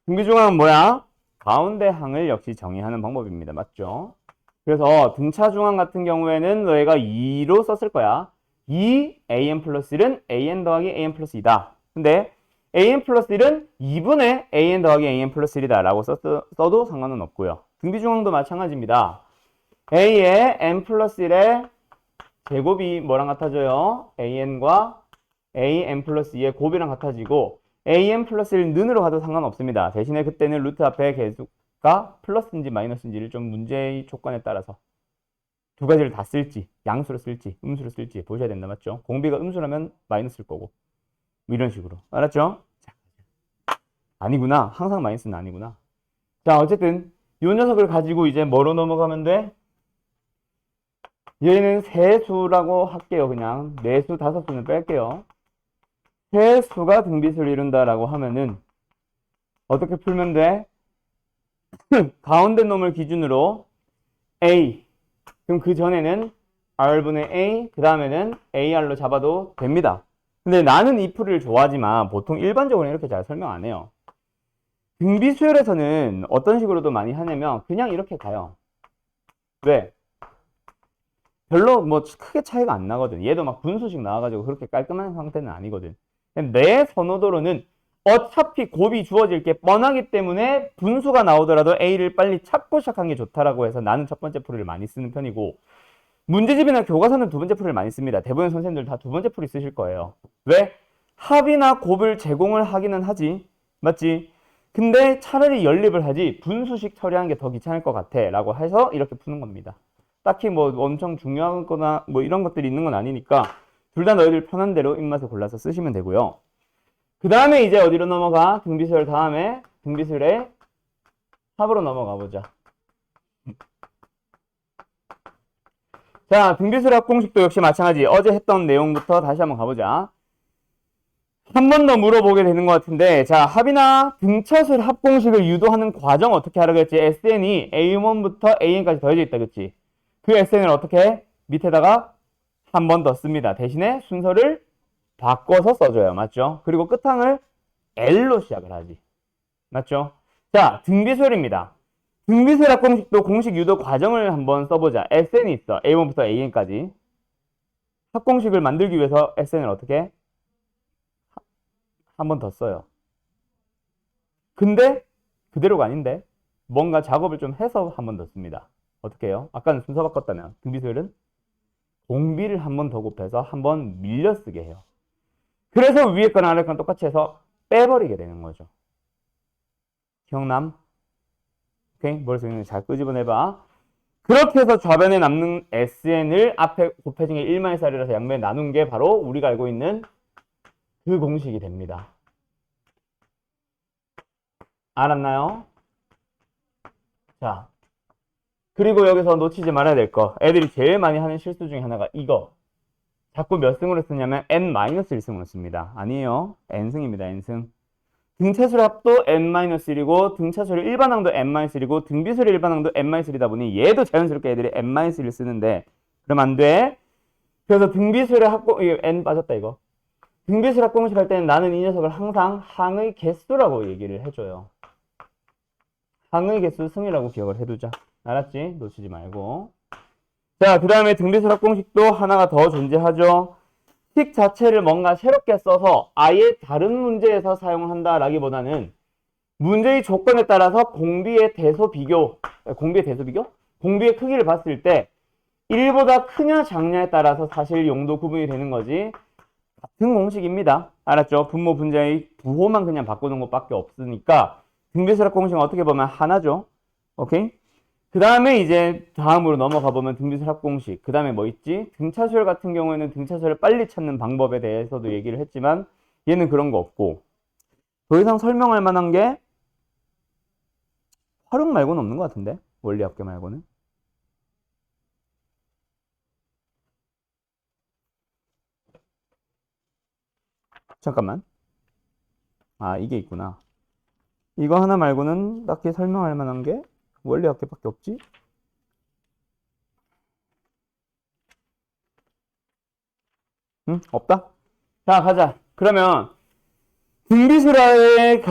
등비중앙은 뭐야? 가운데 항을 역시 정의하는 방법입니다. 맞죠? 그래서 등차중앙 같은 경우에는 너희가 2로 썼을 거야. 2 an 플러스 1은 an 더하기 an 플러스 2다. 근데 an 플러스 1은 2분의 an 더하기 an 플러스 1이다 라고 써도 상관은 없고요. 등비중앙도 마찬가지입니다. a의 n 플러스 1의 제곱이 뭐랑 같아져요? an과 an 플러스 2의 곱이랑 같아지고 an 플러스 1 는으로 가도 상관없습니다. 대신에 그때는 루트 앞에 개수가 플러스인지 마이너스인지를 좀 문제의 조건에 따라서 두 가지를 다 쓸지, 양수로 쓸지, 음수로 쓸지 보셔야 된다. 맞죠? 공비가 음수라면 마이너스일 거고 뭐 이런 식으로. 알았죠? 자, 아니구나. 항상 마이너스는 아니구나. 자, 어쨌든 이 녀석을 가지고 이제 뭐로 넘어가면 돼? 얘는 세수라고 할게요. 그냥 네수, 다섯수는 뺄게요. 세수가 등비수를 이룬다라고 하면은 어떻게 풀면 돼? 가운데 놈을 기준으로 A. 그럼 그 전에는 R분의 A, 그 다음에는 AR로 잡아도 됩니다. 근데 나는 이 풀이를 좋아하지만 보통 일반적으로는 이렇게 잘 설명 안 해요. 등비수열에서는 어떤 식으로도 많이 하냐면 그냥 이렇게 가요. 왜? 별로 뭐 크게 차이가 안 나거든. 얘도 막 분수식 나와가지고 그렇게 깔끔한 상태는 아니거든. 내 선호도로는 어차피 곱이 주어질 게 뻔하기 때문에 분수가 나오더라도 A를 빨리 찾고 시작하는 게 좋다라고 해서 나는 첫 번째 풀이를 많이 쓰는 편이고, 문제집이나 교과서는 두 번째 풀이를 많이 씁니다. 대부분 선생님들 다 두 번째 풀이 쓰실 거예요. 왜? 합이나 곱을 제공을 하기는 하지. 맞지? 근데 차라리 연립을 하지 분수식 처리하는 게 더 귀찮을 것 같아 라고 해서 이렇게 푸는 겁니다. 딱히 뭐 엄청 중요한 거나 뭐 이런 것들이 있는 건 아니니까 둘 다 너희들 편한 대로 입맛에 골라서 쓰시면 되고요. 그 다음에 이제 어디로 넘어가? 등비수열 다음에 등비수열의 합으로 넘어가 보자. 자, 등비수열 합 공식도 역시 마찬가지. 어제 했던 내용부터 다시 한번 가보자. 한 번 더 물어보게 되는 것 같은데, 자, 합이나 등차수열 합 공식을 유도하는 과정 어떻게 하라고 했지? SN이 A1부터 AN까지 더해져 있다, 그치? 그 SN을 어떻게 해? 밑에다가 한 번 더 씁니다. 대신에 순서를 바꿔서 써줘요. 맞죠? 그리고 끝항을 L로 시작을 하지. 맞죠? 자, 등비수열입니다. 등비수열 합 공식도 공식 유도 과정을 한번 써보자. SN이 있어. A1부터 AN까지. 합 공식을 만들기 위해서 SN을 어떻게 해? 한 번 더 써요. 근데 그대로가 아닌데 뭔가 작업을 좀 해서 한 번 더 씁니다. 어떻게 해요? 아까는 순서 바꿨다면 등비수열은 공비를 한 번 더 곱해서 한 번 밀려 쓰게 해요. 그래서 위에 거나 아래 거나 똑같이 해서 빼버리게 되는 거죠. 기억남? 오케이? 머릿속에 잘 끄집어내봐. 그렇게 해서 좌변에 남는 SN을 앞에 곱해진 게 1-1이라서 양변에 나눈 게 바로 우리가 알고 있는 그 공식이 됩니다. 알았나요? 자, 그리고 여기서 놓치지 말아야 될 거. 애들이 제일 많이 하는 실수 중에 하나가 이거. 자꾸 몇 승으로 쓰냐면 n-1승으로 씁니다. 아니에요. n승입니다. n승. 등차수열 합도 n-1이고 등차수열 일반항도 n-1이고 등비수열 일반항도 n-1이다 보니 얘도 자연스럽게 애들이 n-1을 쓰는데 그럼 안 돼. 그래서 등비수열의 합공 n 빠졌다 이거. 등비수열 합공식 할 때는 나는 이 녀석을 항상 항의 개수라고 얘기를 해줘요. 항의 개수 승이라고 기억을 해두자. 알았지? 놓치지 말고. 자, 그 다음에 등비수열 합공식도 하나가 더 존재하죠. 식 자체를 뭔가 새롭게 써서 아예 다른 문제에서 사용한다라기보다는 문제의 조건에 따라서 공비의 대소 비교, 공비의 크기를 봤을 때 1보다 크냐 작냐에 따라서 사실 용도 구분이 되는 거지 같은 공식입니다. 알았죠? 분모 분자의 부호만 그냥 바꾸는 것밖에 없으니까 등비수열 합 공식은 어떻게 보면 하나죠. 오케이? 그 다음에 이제 다음으로 넘어가 보면 등비수열 합 공식. 그 다음에 뭐 있지? 등차수열 같은 경우에는 등차수열을 빨리 찾는 방법에 대해서도 얘기를 했지만 얘는 그런 거 없고 더 이상 설명할 만한 게 활용 말고는 없는 것 같은데? 원리합계 말고는. 잠깐만. 아, 이게 있구나. 이거 하나 말고는 딱히 설명할 만한 게 원리합계밖에 없지? 응? 없다? 자, 가자. 그러면 등비수열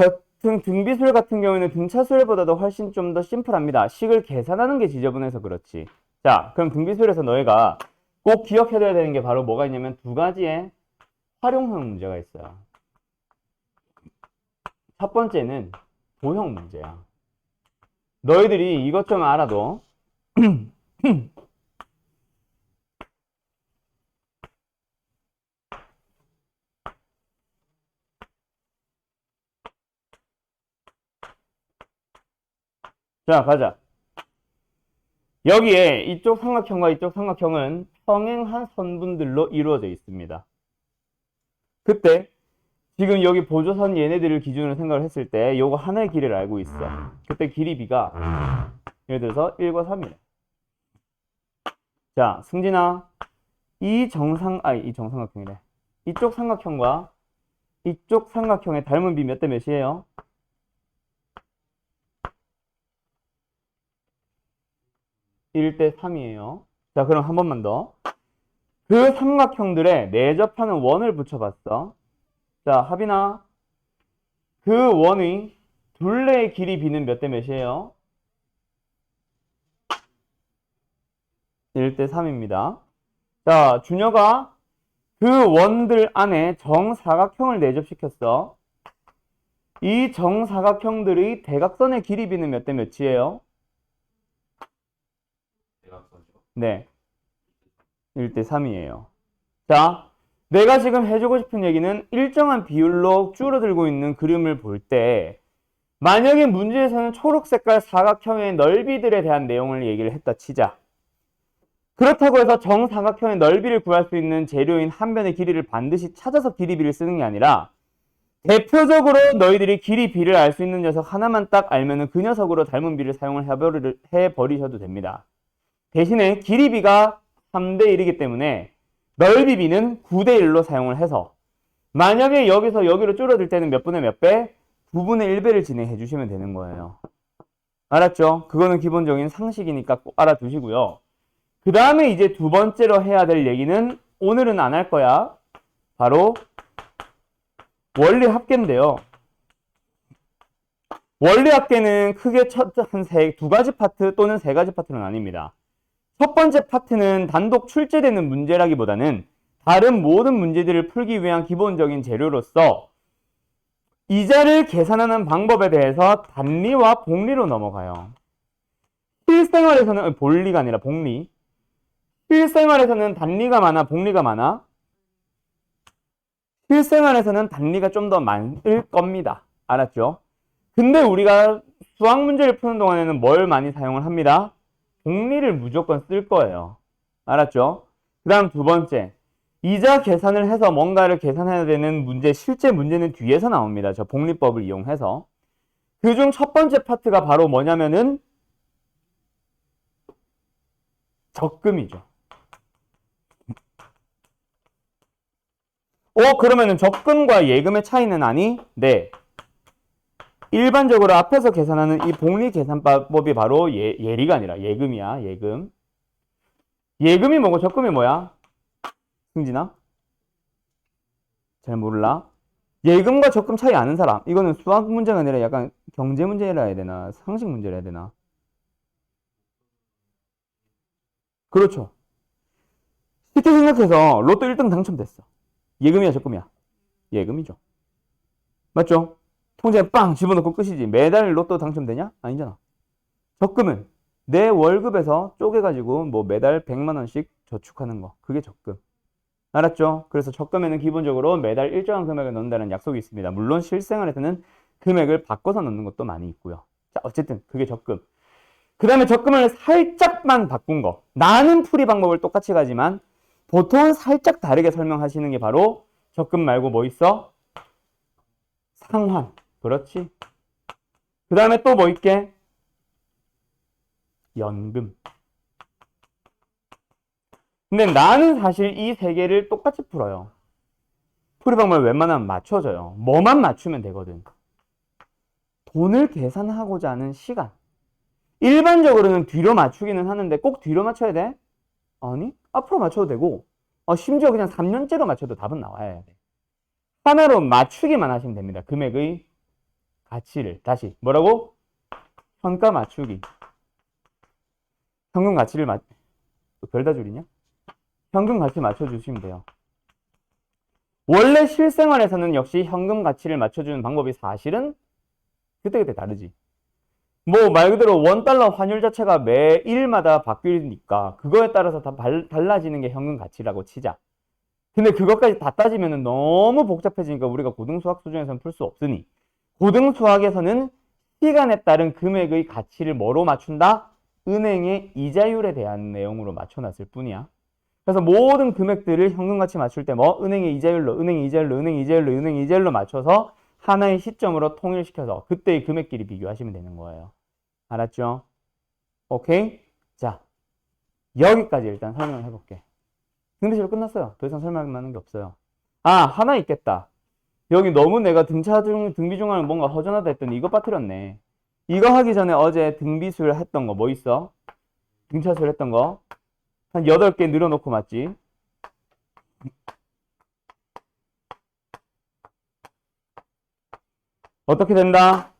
같은 경우에는 등차수열보다도 훨씬 좀 더 심플합니다. 식을 계산하는 게 지저분해서 그렇지. 자, 그럼 등비수열에서 너희가 꼭 기억해둬야 되는 게 바로 뭐가 있냐면 두 가지의 활용형 문제가 있어요. 첫 번째는 도형 문제야. 너희들이 이것 좀 알아도 자, 가자. 여기에 이쪽 삼각형과 이쪽 삼각형은 평행한 선분들로 이루어져 있습니다. 그때 지금 여기 보조선 얘네들을 기준으로 생각을 했을 때 요거 하나의 길이를 알고 있어. 그때 길이 B가 예를 들어서 1과 3이래. 자, 승진아, 이 정삼각형이래. 이쪽 삼각형과 이쪽 삼각형의 닮은 B 몇 대 몇이에요? 1대 3이에요. 자, 그럼 한 번만 더. 그 삼각형들의 내접하는 원을 붙여봤어. 자, 합이나 그 원의 둘레의 길이 B는 몇 대 몇이에요? 1대 3입니다. 자, 준혁아, 그 원들 안에 정사각형을 내접시켰어. 이 정사각형들의 대각선의 길이 B는 몇 대 몇이에요? 네. 1대 3이에요. 자, 내가 지금 해주고 싶은 얘기는 일정한 비율로 줄어들고 있는 그림을 볼 때 만약에 문제에서는 초록 색깔 사각형의 넓이들에 대한 내용을 얘기를 했다 치자. 그렇다고 해서 정사각형의 넓이를 구할 수 있는 재료인 한 변의 길이를 반드시 찾아서 길이 b를 쓰는 게 아니라 대표적으로 너희들이 길이 b를 알 수 있는 녀석 하나만 딱 알면은 그 녀석으로 닮은 b를 사용을 해버리셔도 됩니다. 대신에 길이 b가 3대 1이기 때문에 넓이 b는 9대 1로 사용을 해서 만약에 여기서 여기로 줄어들 때는 몇 분의 몇 배? 9분의 1배를 진행해 주시면 되는 거예요. 알았죠? 그거는 기본적인 상식이니까 꼭 알아두시고요. 그 다음에 이제 두 번째로 해야 될 얘기는 오늘은 안 할 거야. 바로 원리 합계인데요. 원리 합계는 크게 두 가지 파트 또는 세 가지 파트로 나뉩니다. 첫 번째 파트는 단독 출제되는 문제라기보다는 다른 모든 문제들을 풀기 위한 기본적인 재료로서 이자를 계산하는 방법에 대해서 단리와 복리로 넘어가요. 실생활에서는 본리가 아니라 복리. 실생활에서는 단리가 많아, 복리가 많아? 실생활에서는 단리가 좀 더 많을 겁니다. 알았죠? 근데 우리가 수학 문제를 푸는 동안에는 뭘 많이 사용을 합니다? 복리를 무조건 쓸 거예요. 알았죠? 그 다음 두 번째. 이자 계산을 해서 뭔가를 계산해야 되는 문제, 실제 문제는 뒤에서 나옵니다. 저 복리법을 이용해서. 그중 첫 번째 파트가 바로 뭐냐면은 적금이죠. 그러면은 적금과 예금의 차이는 아니? 네. 일반적으로 앞에서 계산하는 이 복리 계산법이 바로 예리가 아니라 예금이야. 예금. 예금이 뭐고 적금이 뭐야? 승진아? 잘 몰라? 예금과 적금 차이 아는 사람? 이거는 수학 문제가 아니라 약간 경제 문제라 해야 되나? 상식 문제라 해야 되나? 그렇죠. 쉽게 생각해서 로또 1등 당첨됐어. 예금이야, 적금이야? 예금이죠. 맞죠? 통장에 빵 집어넣고 끝이지. 매달 로또 당첨되냐? 아니잖아. 적금은 내 월급에서 쪼개가지고 뭐 매달 100만 원씩 저축하는 거. 그게 적금. 알았죠? 그래서 적금에는 기본적으로 매달 일정한 금액을 넣는다는 약속이 있습니다. 물론 실생활에서는 금액을 바꿔서 넣는 것도 많이 있고요. 자, 어쨌든 그게 적금. 그 다음에 적금을 살짝만 바꾼 거. 나는 풀이 방법을 똑같이 가지만 보통은 살짝 다르게 설명하시는 게 바로 적금 말고 뭐 있어? 상환. 그렇지. 그 다음에 또 뭐 있게? 연금. 근데 나는 사실 이 세 개를 똑같이 풀어요. 풀이 방법을 웬만하면 맞춰줘요. 뭐만 맞추면 되거든. 돈을 계산하고자 하는 시간. 일반적으로는 뒤로 맞추기는 하는데 꼭 뒤로 맞춰야 돼? 아니, 앞으로 맞춰도 되고 심지어 그냥 3년째로 맞춰도 답은 나와야 돼. 하나로 맞추기만 하시면 됩니다. 금액의 가치를. 다시 뭐라고? 현가 맞추기. 현금 가치를 별다 줄이냐? 현금 가치 맞춰주시면 돼요. 원래 실생활에서는 역시 현금 가치를 맞춰주는 방법이 사실은 그때그때 다르지. 뭐 말 그대로 $1 환율 자체가 매일마다 바뀌니까 그거에 따라서 다 달라지는 게 현금 가치라고 치자. 근데 그것까지 다 따지면 너무 복잡해지니까 우리가 고등수학 수준에서는 풀 수 없으니 고등수학에서는 시간에 따른 금액의 가치를 뭐로 맞춘다? 은행의 이자율에 대한 내용으로 맞춰놨을 뿐이야. 그래서 모든 금액들을 현금가치 맞출 때 뭐 은행의 이자율로 맞춰서 하나의 시점으로 통일시켜서 그때의 금액끼리 비교하시면 되는 거예요. 알았죠? 오케이? 자, 여기까지 일단 설명을 해볼게. 등비실로 끝났어요. 더 이상 설명할 만한 게 없어요. 하나 있겠다. 여기 너무 내가 등비 중하는 뭔가 허전하다 했더니 이거 빠뜨렸네. 이거 하기 전에 어제 등비술 했던 거 뭐 있어? 등차술 했던 거 한 8개 늘어놓고 맞지? 어떻게 된다?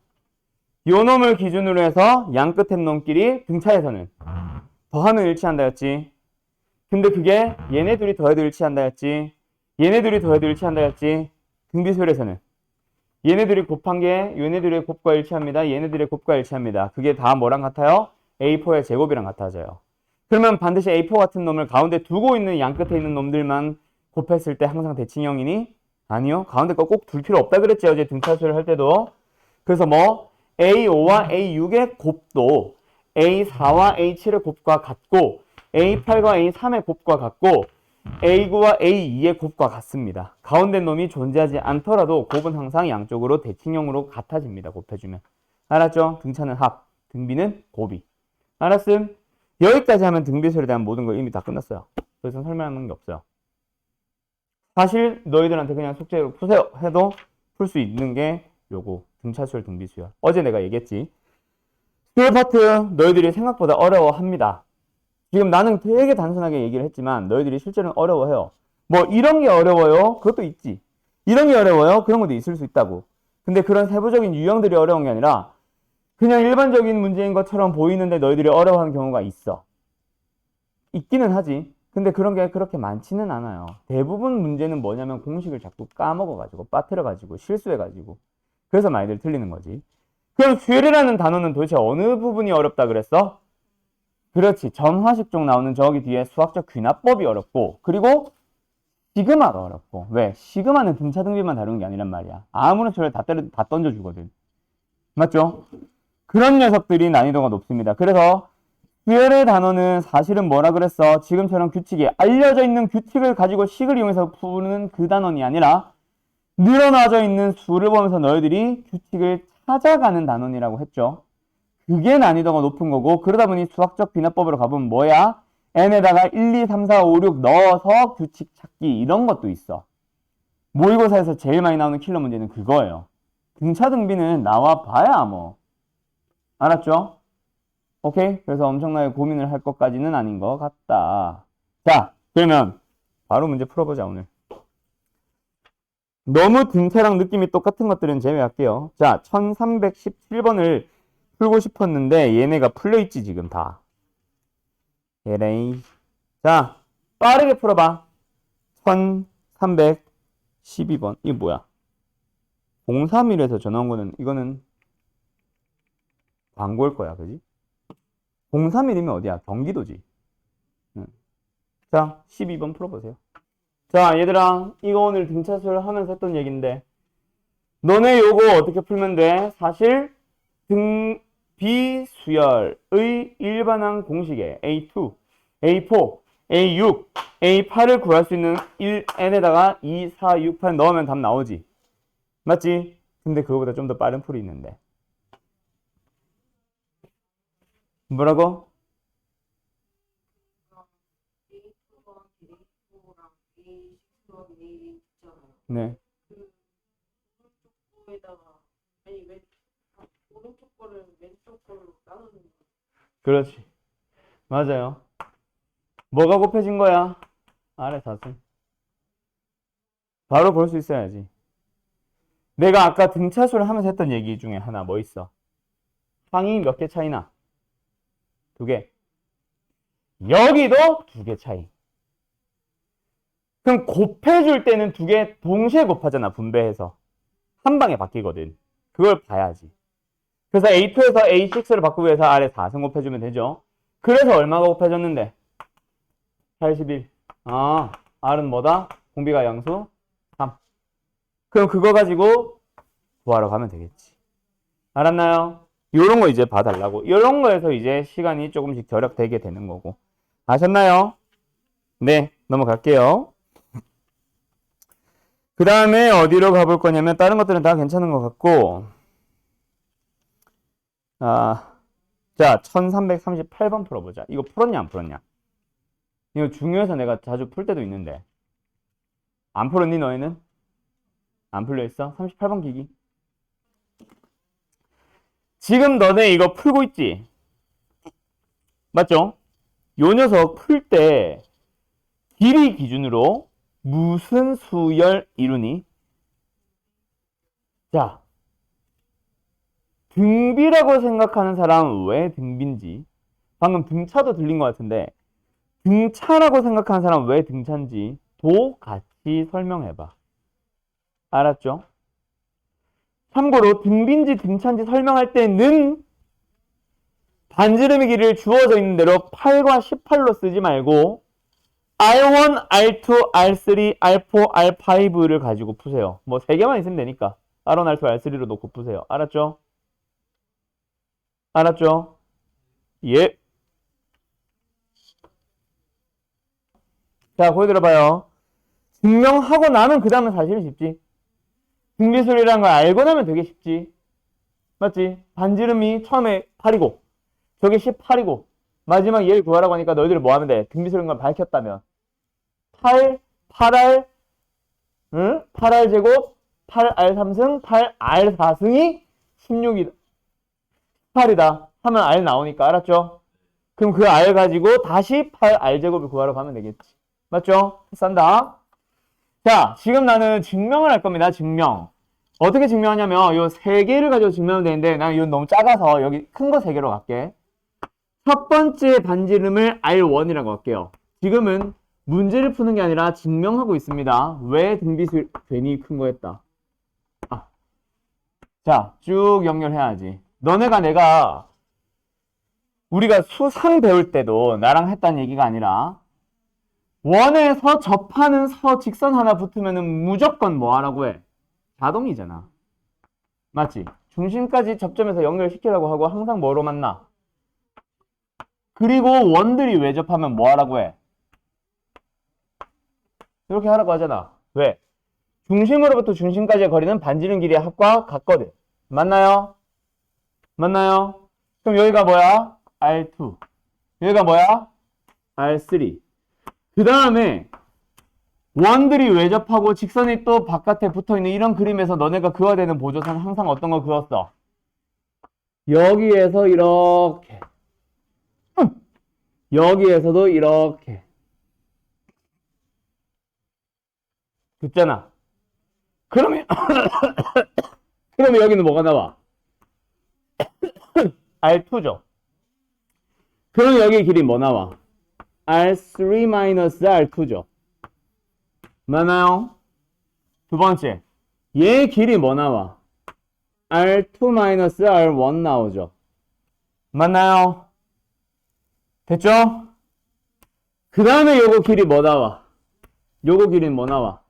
요 놈을 기준으로 해서 양 끝에 놈끼리 등차에서는 더하면 일치한다 했지. 근데 그게 얘네 둘이 더해도 일치한다 했지. 얘네 둘이 더해도 일치한다 했지. 등비술에서는 얘네들이 곱한 게 얘네들의 곱과 일치합니다. 얘네들의 곱과 일치합니다. 그게 다 뭐랑 같아요? A4의 제곱이랑 같아져요. 그러면 반드시 A4 같은 놈을 가운데 두고 있는 양 끝에 있는 놈들만 곱했을 때 항상 대칭형이니? 아니요. 가운데 거 꼭 둘 필요 없다 그랬지. 어제 등차수를 할 때도. 그래서 뭐 A5와 A6의 곱도 A4와 A7의 곱과 같고 A8과 A3의 곱과 같고 A9와 A2의 곱과 같습니다. 가운데 놈이 존재하지 않더라도 곱은 항상 양쪽으로 대칭형으로 같아집니다. 곱해주면. 알았죠? 등차는 합, 등비는 곱이. 알았음? 여기까지 하면 등비수에 대한 모든 거 이미 다 끝났어요. 더 이상 설명하는 게 없어요. 사실 너희들한테 그냥 숙제로 푸세요 해도 풀 수 있는 게 요거 등차수열 등비수열. 어제 내가 얘기했지. 수열 파트 너희들이 생각보다 어려워합니다. 지금 나는 되게 단순하게 얘기를 했지만 너희들이 실제로는 어려워해요. 뭐 이런 게 어려워요? 그것도 있지. 이런 게 어려워요? 그런 것도 있을 수 있다고. 근데 그런 세부적인 유형들이 어려운 게 아니라 그냥 일반적인 문제인 것처럼 보이는데 너희들이 어려워하는 경우가 있어. 있기는 하지. 근데 그런 게 그렇게 많지는 않아요. 대부분 문제는 뭐냐면 공식을 자꾸 까먹어가지고 빠뜨려가지고 실수해가지고 그래서 많이들 틀리는 거지. 그럼 수열이라는 단어는 도대체 어느 부분이 어렵다 그랬어? 그렇지. 점화식 쪽 나오는 저기 뒤에 수학적 귀납법이 어렵고 그리고 시그마가 어렵고. 왜? 시그마는 등차 등비만 다루는 게 아니란 말이야. 아무런 수열 다 던져주거든. 맞죠? 그런 녀석들이 난이도가 높습니다. 그래서 수열의 단어는 사실은 뭐라 그랬어? 지금처럼 규칙이 알려져 있는 규칙을 가지고 식을 이용해서 푸는 그 단원이 아니라 늘어나져 있는 수를 보면서 너희들이 규칙을 찾아가는 단원이라고 했죠. 그게 난이도가 높은 거고 그러다 보니 수학적 비납법으로 가보면 뭐야? n에다가 1, 2, 3, 4, 5, 6 넣어서 규칙 찾기 이런 것도 있어. 모의고사에서 제일 많이 나오는 킬러 문제는 그거예요. 등차 등비는 나와 봐야 뭐. 알았죠? 오케이? 그래서 엄청나게 고민을 할 것까지는 아닌 것 같다. 자, 그러면 바로 문제 풀어보자 오늘. 너무 등차랑 느낌이 똑같은 것들은 제외할게요. 자, 1317번을 풀고 싶었는데 얘네가 풀려있지 지금 다. 에레이. 자, 빠르게 풀어봐. 1312번. 이게 뭐야? 031에서 전화 온 거는 이거는 광고일 거야. 그지? 031이면 어디야? 경기도지. 자, 12번 풀어보세요. 자, 얘들아, 이거 오늘 등차수를 하면서 했던 얘기인데 너네 요거 어떻게 풀면 돼? 사실 비수열의 일반항 공식에 A2, A4, A6, A8을 구할 수 있는 1n에다가 2, 4, 6, 8 넣으면 답 나오지. 맞지? 근데 그거보다 좀 더 빠른 풀이 있는데. 뭐라고? 네. 그렇지. 맞아요. 뭐가 곱해진 거야? 아래 사슴. 바로 볼 수 있어야지. 내가 아까 등차수를 하면서 했던 얘기 중에 하나 뭐 있어? 항이 몇 개 차이나? 2개. 여기도 2개 차이. 그럼 곱해줄 때는 2개 동시에 곱하잖아. 분배해서. 한 방에 바뀌거든. 그걸 봐야지. 그래서 A2에서 A6를 바꾸기 위해서 아래 4승 곱해주면 되죠. 그래서 얼마가 곱해졌는데? 81. 아, R은 뭐다? 공비가 양수 3. 그럼 그거 가지고 구하러 가면 되겠지. 알았나요? 요런 거 이제 봐달라고. 요런 거에서 이제 시간이 조금씩 절약되게 되는 거고. 아셨나요? 네, 넘어갈게요. 그 다음에 어디로 가볼 거냐면 다른 것들은 다 괜찮은 것 같고 자 1338번 풀어보자. 이거 풀었냐 안 풀었냐? 이거 중요해서 내가 자주 풀 때도 있는데 안 풀었니 너희는? 안 풀려있어? 38번 기기. 지금 너네 이거 풀고 있지? 맞죠? 요 녀석 풀 때 길이 기준으로 무슨 수열 이루니? 자, 등비라고 생각하는 사람은 왜 등비인지, 방금 등차도 들린 것 같은데 등차라고 생각하는 사람은 왜 등차인지 도 같이 설명해봐. 알았죠? 참고로 등비인지 등차인지 설명할 때는 반지름의 길이를 주어져 있는 대로 8과 18로 쓰지 말고 R1, R2, R3, R4, R5를 가지고 푸세요. 뭐 3개만 있으면 되니까 R1, R2, R3로 놓고 푸세요. 알았죠? 알았죠? 예. 자, 거기 들어봐요. 증명하고 나면 그 다음은 사실은 쉽지. 등비술이라는 걸 알고 나면 되게 쉽지. 맞지? 반지름이 처음에 8이고 저게 18이고 마지막 얘를 구하라고 하니까 너희들이 뭐 하면 돼? 등비술인 걸 밝혔다면 8, 8R, 응? 8R 제곱, 8R 3승, 8R 4승이 16이다. 18이다. 하면 R 나오니까 알았죠? 그럼 그 R 가지고 다시 8R 제곱을 구하라고 하면 되겠지. 맞죠? 싼다. 자, 지금 나는 증명을 할 겁니다. 증명. 어떻게 증명하냐면 요 세 개를 가지고 증명하면 되는데 나는 이건 너무 작아서 여기 큰 거 세 개로 갈게. 첫 번째 반지름을 R1이라고 할게요. 지금은 문제를 푸는 게 아니라 증명하고 있습니다. 왜 등비수 괜히 큰 거 했다. 자, 쭉 연결해야지. 너네가 우리가 수상 배울 때도 나랑 했다는 얘기가 아니라 원에서 접하는 직선 하나 붙으면 무조건 뭐 하라고 해? 자동이잖아. 맞지? 중심까지 접점에서 연결시키라고 하고 항상 뭐로 만나? 그리고 원들이 왜 접하면 뭐 하라고 해? 이렇게 하라고 하잖아. 왜? 중심으로부터 중심까지의 거리는 반지름 길이의 합과 같거든. 맞나요? 맞나요? 그럼 여기가 뭐야? R2. 여기가 뭐야? R3. 그 다음에 원들이 왜 접하고 직선이 또 바깥에 붙어있는 이런 그림에서 너네가 그어야 되는 보조선 항상 어떤 거 그었어? 여기에서 이렇게 여기에서도 이렇게 됐잖아. 그러면 그러면 여기는 뭐가 나와? R2죠. 그럼 여기 길이 뭐 나와? R3-R2죠. 맞나요? 두 번째, 얘 길이 뭐 나와? R2-R1 나오죠. 맞나요? 됐죠? 그 다음에 요거 길이 뭐 나와? 요거 길이 뭐 나와?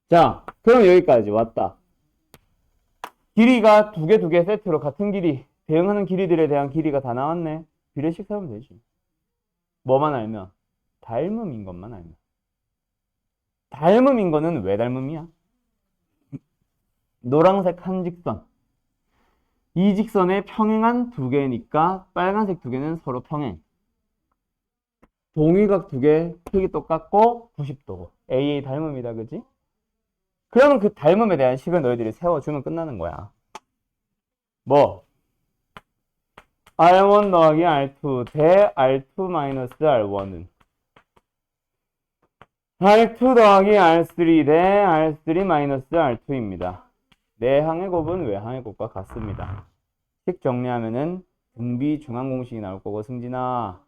자, 그럼 여기까지 왔다. 길이가 두 개 세트로 같은 길이, 대응하는 길이들에 대한 길이가 다 나왔네. 비례식 세우면 되지. 뭐만 알면? 닮음인 것만 알면. 닮음인 거는 왜 닮음이야? 노란색 한 직선. 이 직선에 평행한 두 개니까 빨간색 두 개는 서로 평행. 동위각 두 개, 크기 똑같고 90도고. AA 닮음이다, 그지? 그러면 그 닮음에 대한 식을 너희들이 세워주면 끝나는 거야. 뭐? R1 더하기 R2 대 R2 R1은 R2 더하기 R3 대 R3 R2입니다. 내항의 곱은 외항의 곱과 같습니다. 식 정리하면은 등비 중앙 공식이 나올 거고 승진아.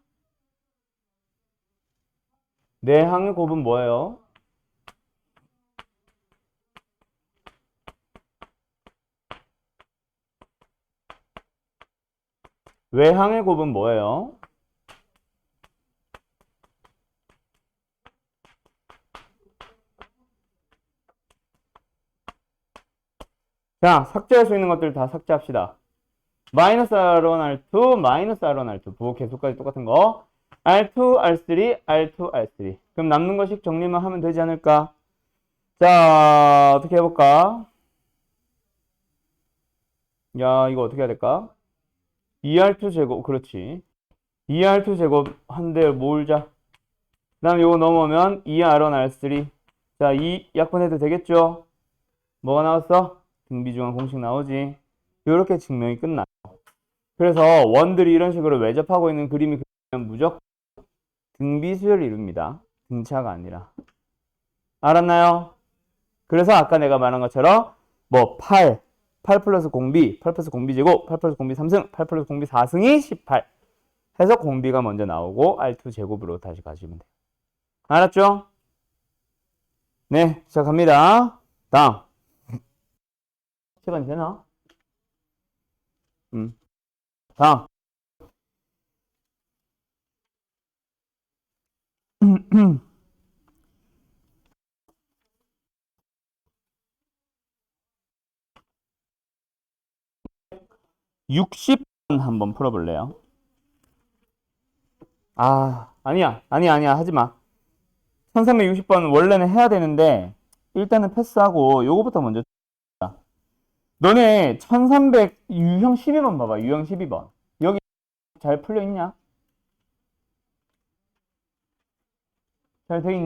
내항의 곱은 뭐예요? 외항의 곱은 뭐예요? 자, 삭제할 수 있는 것들 다 삭제합시다. 마이너스 R1, R2, 마이너스 R1, R2. 부호 계수까지 똑같은 거. R2, R3, R2, R3. 그럼 남는 거식 정리만 하면 되지 않을까? 자, 어떻게 해볼까? 야, 이거 어떻게 해야 될까? 2R2 제곱, 그렇지. 2R2 제곱 한 대 모을자. 그 다음 요거 넘어오면 2R1, R3. 자, 2 약분해도 되겠죠? 뭐가 나왔어? 등비중앙 공식 나오지. 이렇게 증명이 끝나. 그래서 원들이 이런 식으로 외접하고 있는 그림이 그리면 무조건 등비수열을 이룹니다. 등차가 아니라. 알았나요? 그래서 아까 내가 말한 것처럼 뭐 8 플러스 공비, 8 플러스 공비 제곱, 8 플러스 공비 3승, 8 플러스 공비 4승이 18 해서 공비가 먼저 나오고 R2 제곱으로 다시 가시면 돼요. 알았죠? 네, 시작합니다. 다음. 시간 되나? 다음. 60번 한번 풀어볼래요? 아니야. 하지 마. 1360번 원래는 해야 되는데, 일단은 패스하고, 요거부터 먼저. 너네 1300 유형 12번 봐봐. 유형 12번. 여기 잘 풀려 있냐? 잘 돼 있냐?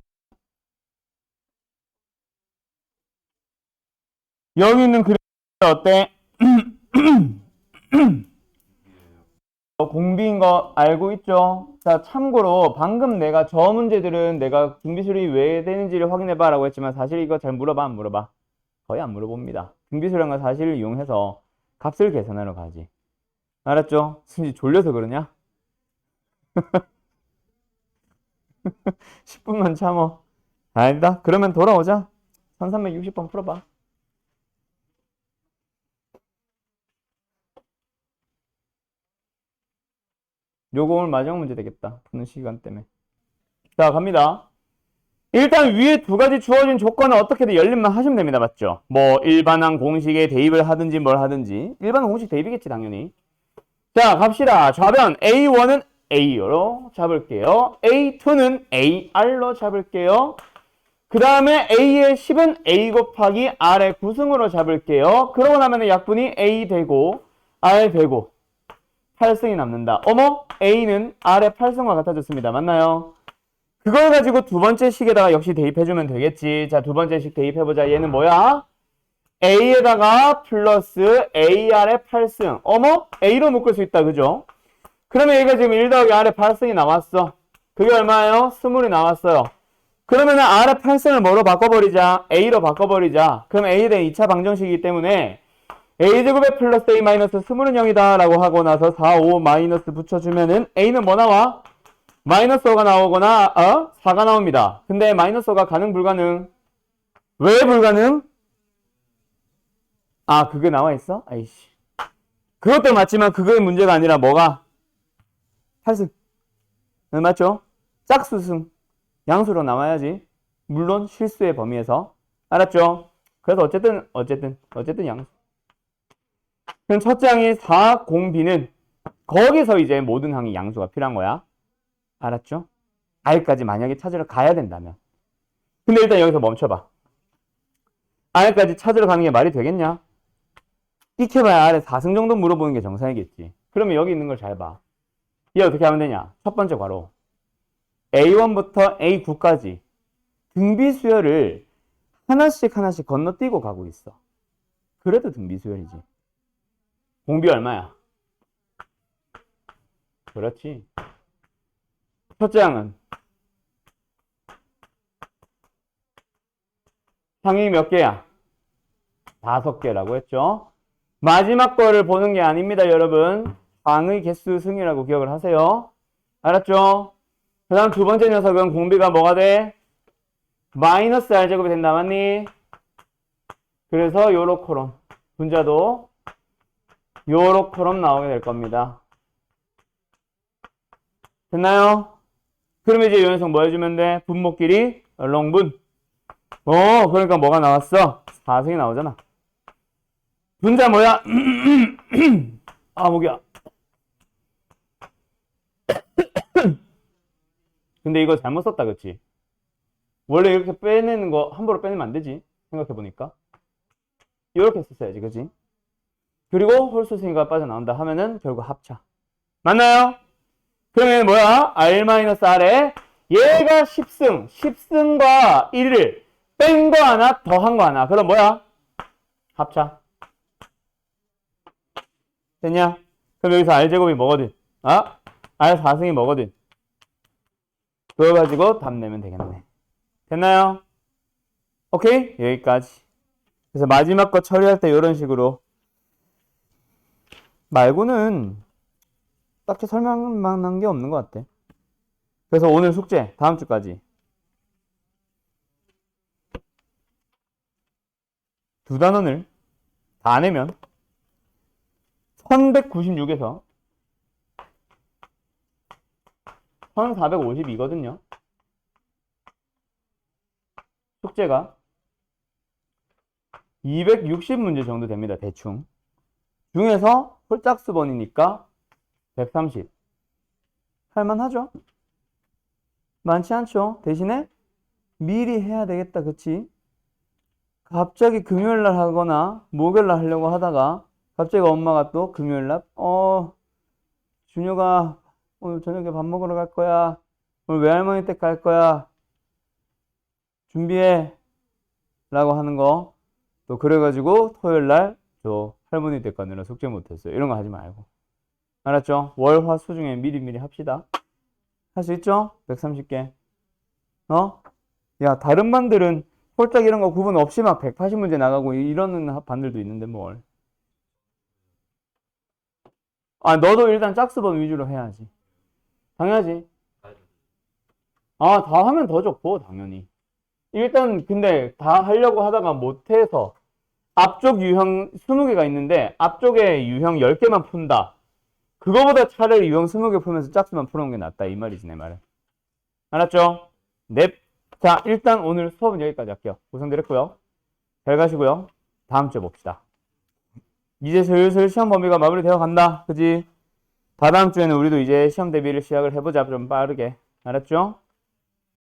여기 있는 그림 어때? 공비인 거 알고 있죠? 자, 참고로 방금 내가 저 문제들은 내가 등비수열이 왜 되는지를 확인해봐 라고 했지만 사실 이거 잘 물어봐 안 물어봐? 거의 안 물어봅니다. 등비수열한 사실을 이용해서 값을 계산하러 가지. 알았죠? 순지 졸려서 그러냐? 10분만 참어. 아니다. 그러면 돌아오자. 1360번 풀어봐. 요거 오늘 마지막 문제 되겠다. 푸는 시간 때문에. 자, 갑니다. 일단 위에 두 가지 주어진 조건은 어떻게든 열림만 하시면 됩니다. 맞죠? 뭐 일반항 공식에 대입을 하든지 뭘 하든지. 일반항 공식 대입이겠지 당연히. 자, 갑시다. 좌변 A1은 A로 잡을게요. A2는 AR로 잡을게요. 그 다음에 A의 10은 A 곱하기 R의 9승으로 잡을게요. 그러고 나면 약분이 A 되고 R 되고 8승이 남는다. 어머? A는 R의 8승과 같아졌습니다. 맞나요? 그걸 가지고 두 번째 식에다가 역시 대입해주면 되겠지. 자, 두 번째 식 대입해보자. 얘는 뭐야? A에다가 플러스 AR의 8승. 어머? A로 묶을 수 있다. 그죠? 그러면 얘가 지금 1 더하기 R의 8승이 나왔어. 그게 얼마예요? 20이 나왔어요. 그러면은 R의 8승을 뭐로 바꿔버리자? A로 바꿔버리자. 그럼 A에 대한 2차 방정식이기 때문에 A제곱에 플러스 A 마이너스 20은 0이다 라고 하고 나서 4, 5 마이너스 붙여주면은 A는 뭐 나와? 마이너스 5가 나오거나 4가 나옵니다. 근데 마이너스 5가 가능 불가능? 왜 불가능? 아, 그게 나와 있어? 아이씨. 그것도 맞지만 그거의 문제가 아니라 뭐가? 8승. 맞죠? 짝수승. 양수로 나와야지. 물론 실수의 범위에서. 알았죠? 그래서 어쨌든 양수. 그럼 첫째 항이 4, 0, B는 거기서 이제 모든 항이 양수가 필요한 거야. 알았죠? R까지 만약에 찾으러 가야 된다면. 근데 일단 여기서 멈춰봐. R까지 찾으러 가는 게 말이 되겠냐? 익혀봐야 R에 4승 정도 물어보는 게 정상이겠지. 그러면 여기 있는 걸 잘 봐. 얘 어떻게 하면 되냐? 첫 번째 괄호. A1부터 A9까지 등비수열을 하나씩 건너뛰고 가고 있어. 그래도 등비수열이지. 공비 얼마야? 그렇지. 첫째 항은 항이 몇 개야? 5개라고 했죠. 마지막 거를 보는 게 아닙니다, 여러분. 항의 개수 승이라고 기억을 하세요. 알았죠? 그 다음 두 번째 녀석은 공비가 뭐가 돼? 마이너스 R제곱이 된다, 맞니? 그래서 요렇코롬. 분자도 요렇코롬 나오게 될 겁니다. 됐나요? 그러면 이제 요 녀석 뭐 해주면 돼? 분모끼리 얼렁분. 그러니까 뭐가 나왔어? 4승이 나오잖아. 분자 뭐야? 아, 목이야. 근데 이거 잘못 썼다, 그치? 원래 이렇게 빼내는 거 함부로 빼내면 안 되지. 생각해보니까. 이렇게 썼어야지, 그치? 그리고 홀수승이가 빠져나온다 하면은 결국 합차. 맞나요? 그러면 뭐야? R-R에 얘가 10승, 10승과 1을 뺀 거 하나, 더한 거 하나. 그럼 뭐야? 합차. 됐냐? 그럼 여기서 R제곱이 뭐거든? R4승이 뭐거든? 그거 가지고 답 내면 되겠네. 됐나요? 오케이? 여기까지. 그래서 마지막 거 처리할 때 이런 식으로 말고는 딱히 설명만 게 없는 것 같아. 그래서 오늘 숙제 다음 주까지 두 단원을 다 내면 1196에서 1452거든요. 숙제가 260문제 정도 됩니다. 대충. 중에서 홀짝수번이니까 130. 할만하죠? 많지 않죠? 대신에 미리 해야 되겠다. 그치? 갑자기 금요일 날 하거나 목요일 날 하려고 하다가 갑자기 엄마가 또 금요일 날 준혁아 오늘 저녁에 밥 먹으러 갈 거야. 오늘 외할머니 댁 갈 거야. 준비해. 라고 하는 거. 또 그래가지고 토요일 날 저 할머니 댁 가느라 숙제 못했어요. 이런 거 하지 말고. 알았죠? 월, 화, 수 중에 미리미리 합시다. 할 수 있죠? 130개. 야, 다른 반들은 홀짝 이런 거 구분 없이 막 180문제 나가고 이러는 반들도 있는데 뭘. 아, 너도 일단 짝수번 위주로 해야지. 당연하지. 아, 다 하면 더 좋고, 당연히. 일단, 근데 다 하려고 하다가 못해서 앞쪽 유형 20개가 있는데 앞쪽에 유형 10개만 푼다. 그거보다 차라리 유형 20개 풀면서 짝수만 풀어놓은 게 낫다. 이 말이지, 내 말은. 알았죠? 넵. 자, 일단 오늘 수업은 여기까지 할게요. 고생드렸고요. 잘 가시고요. 다음 주에 봅시다. 이제 슬슬 시험 범위가 마무리되어 간다. 그지? 다다음 주에는 우리도 이제 시험 대비를 시작을 해보자. 좀 빠르게. 알았죠?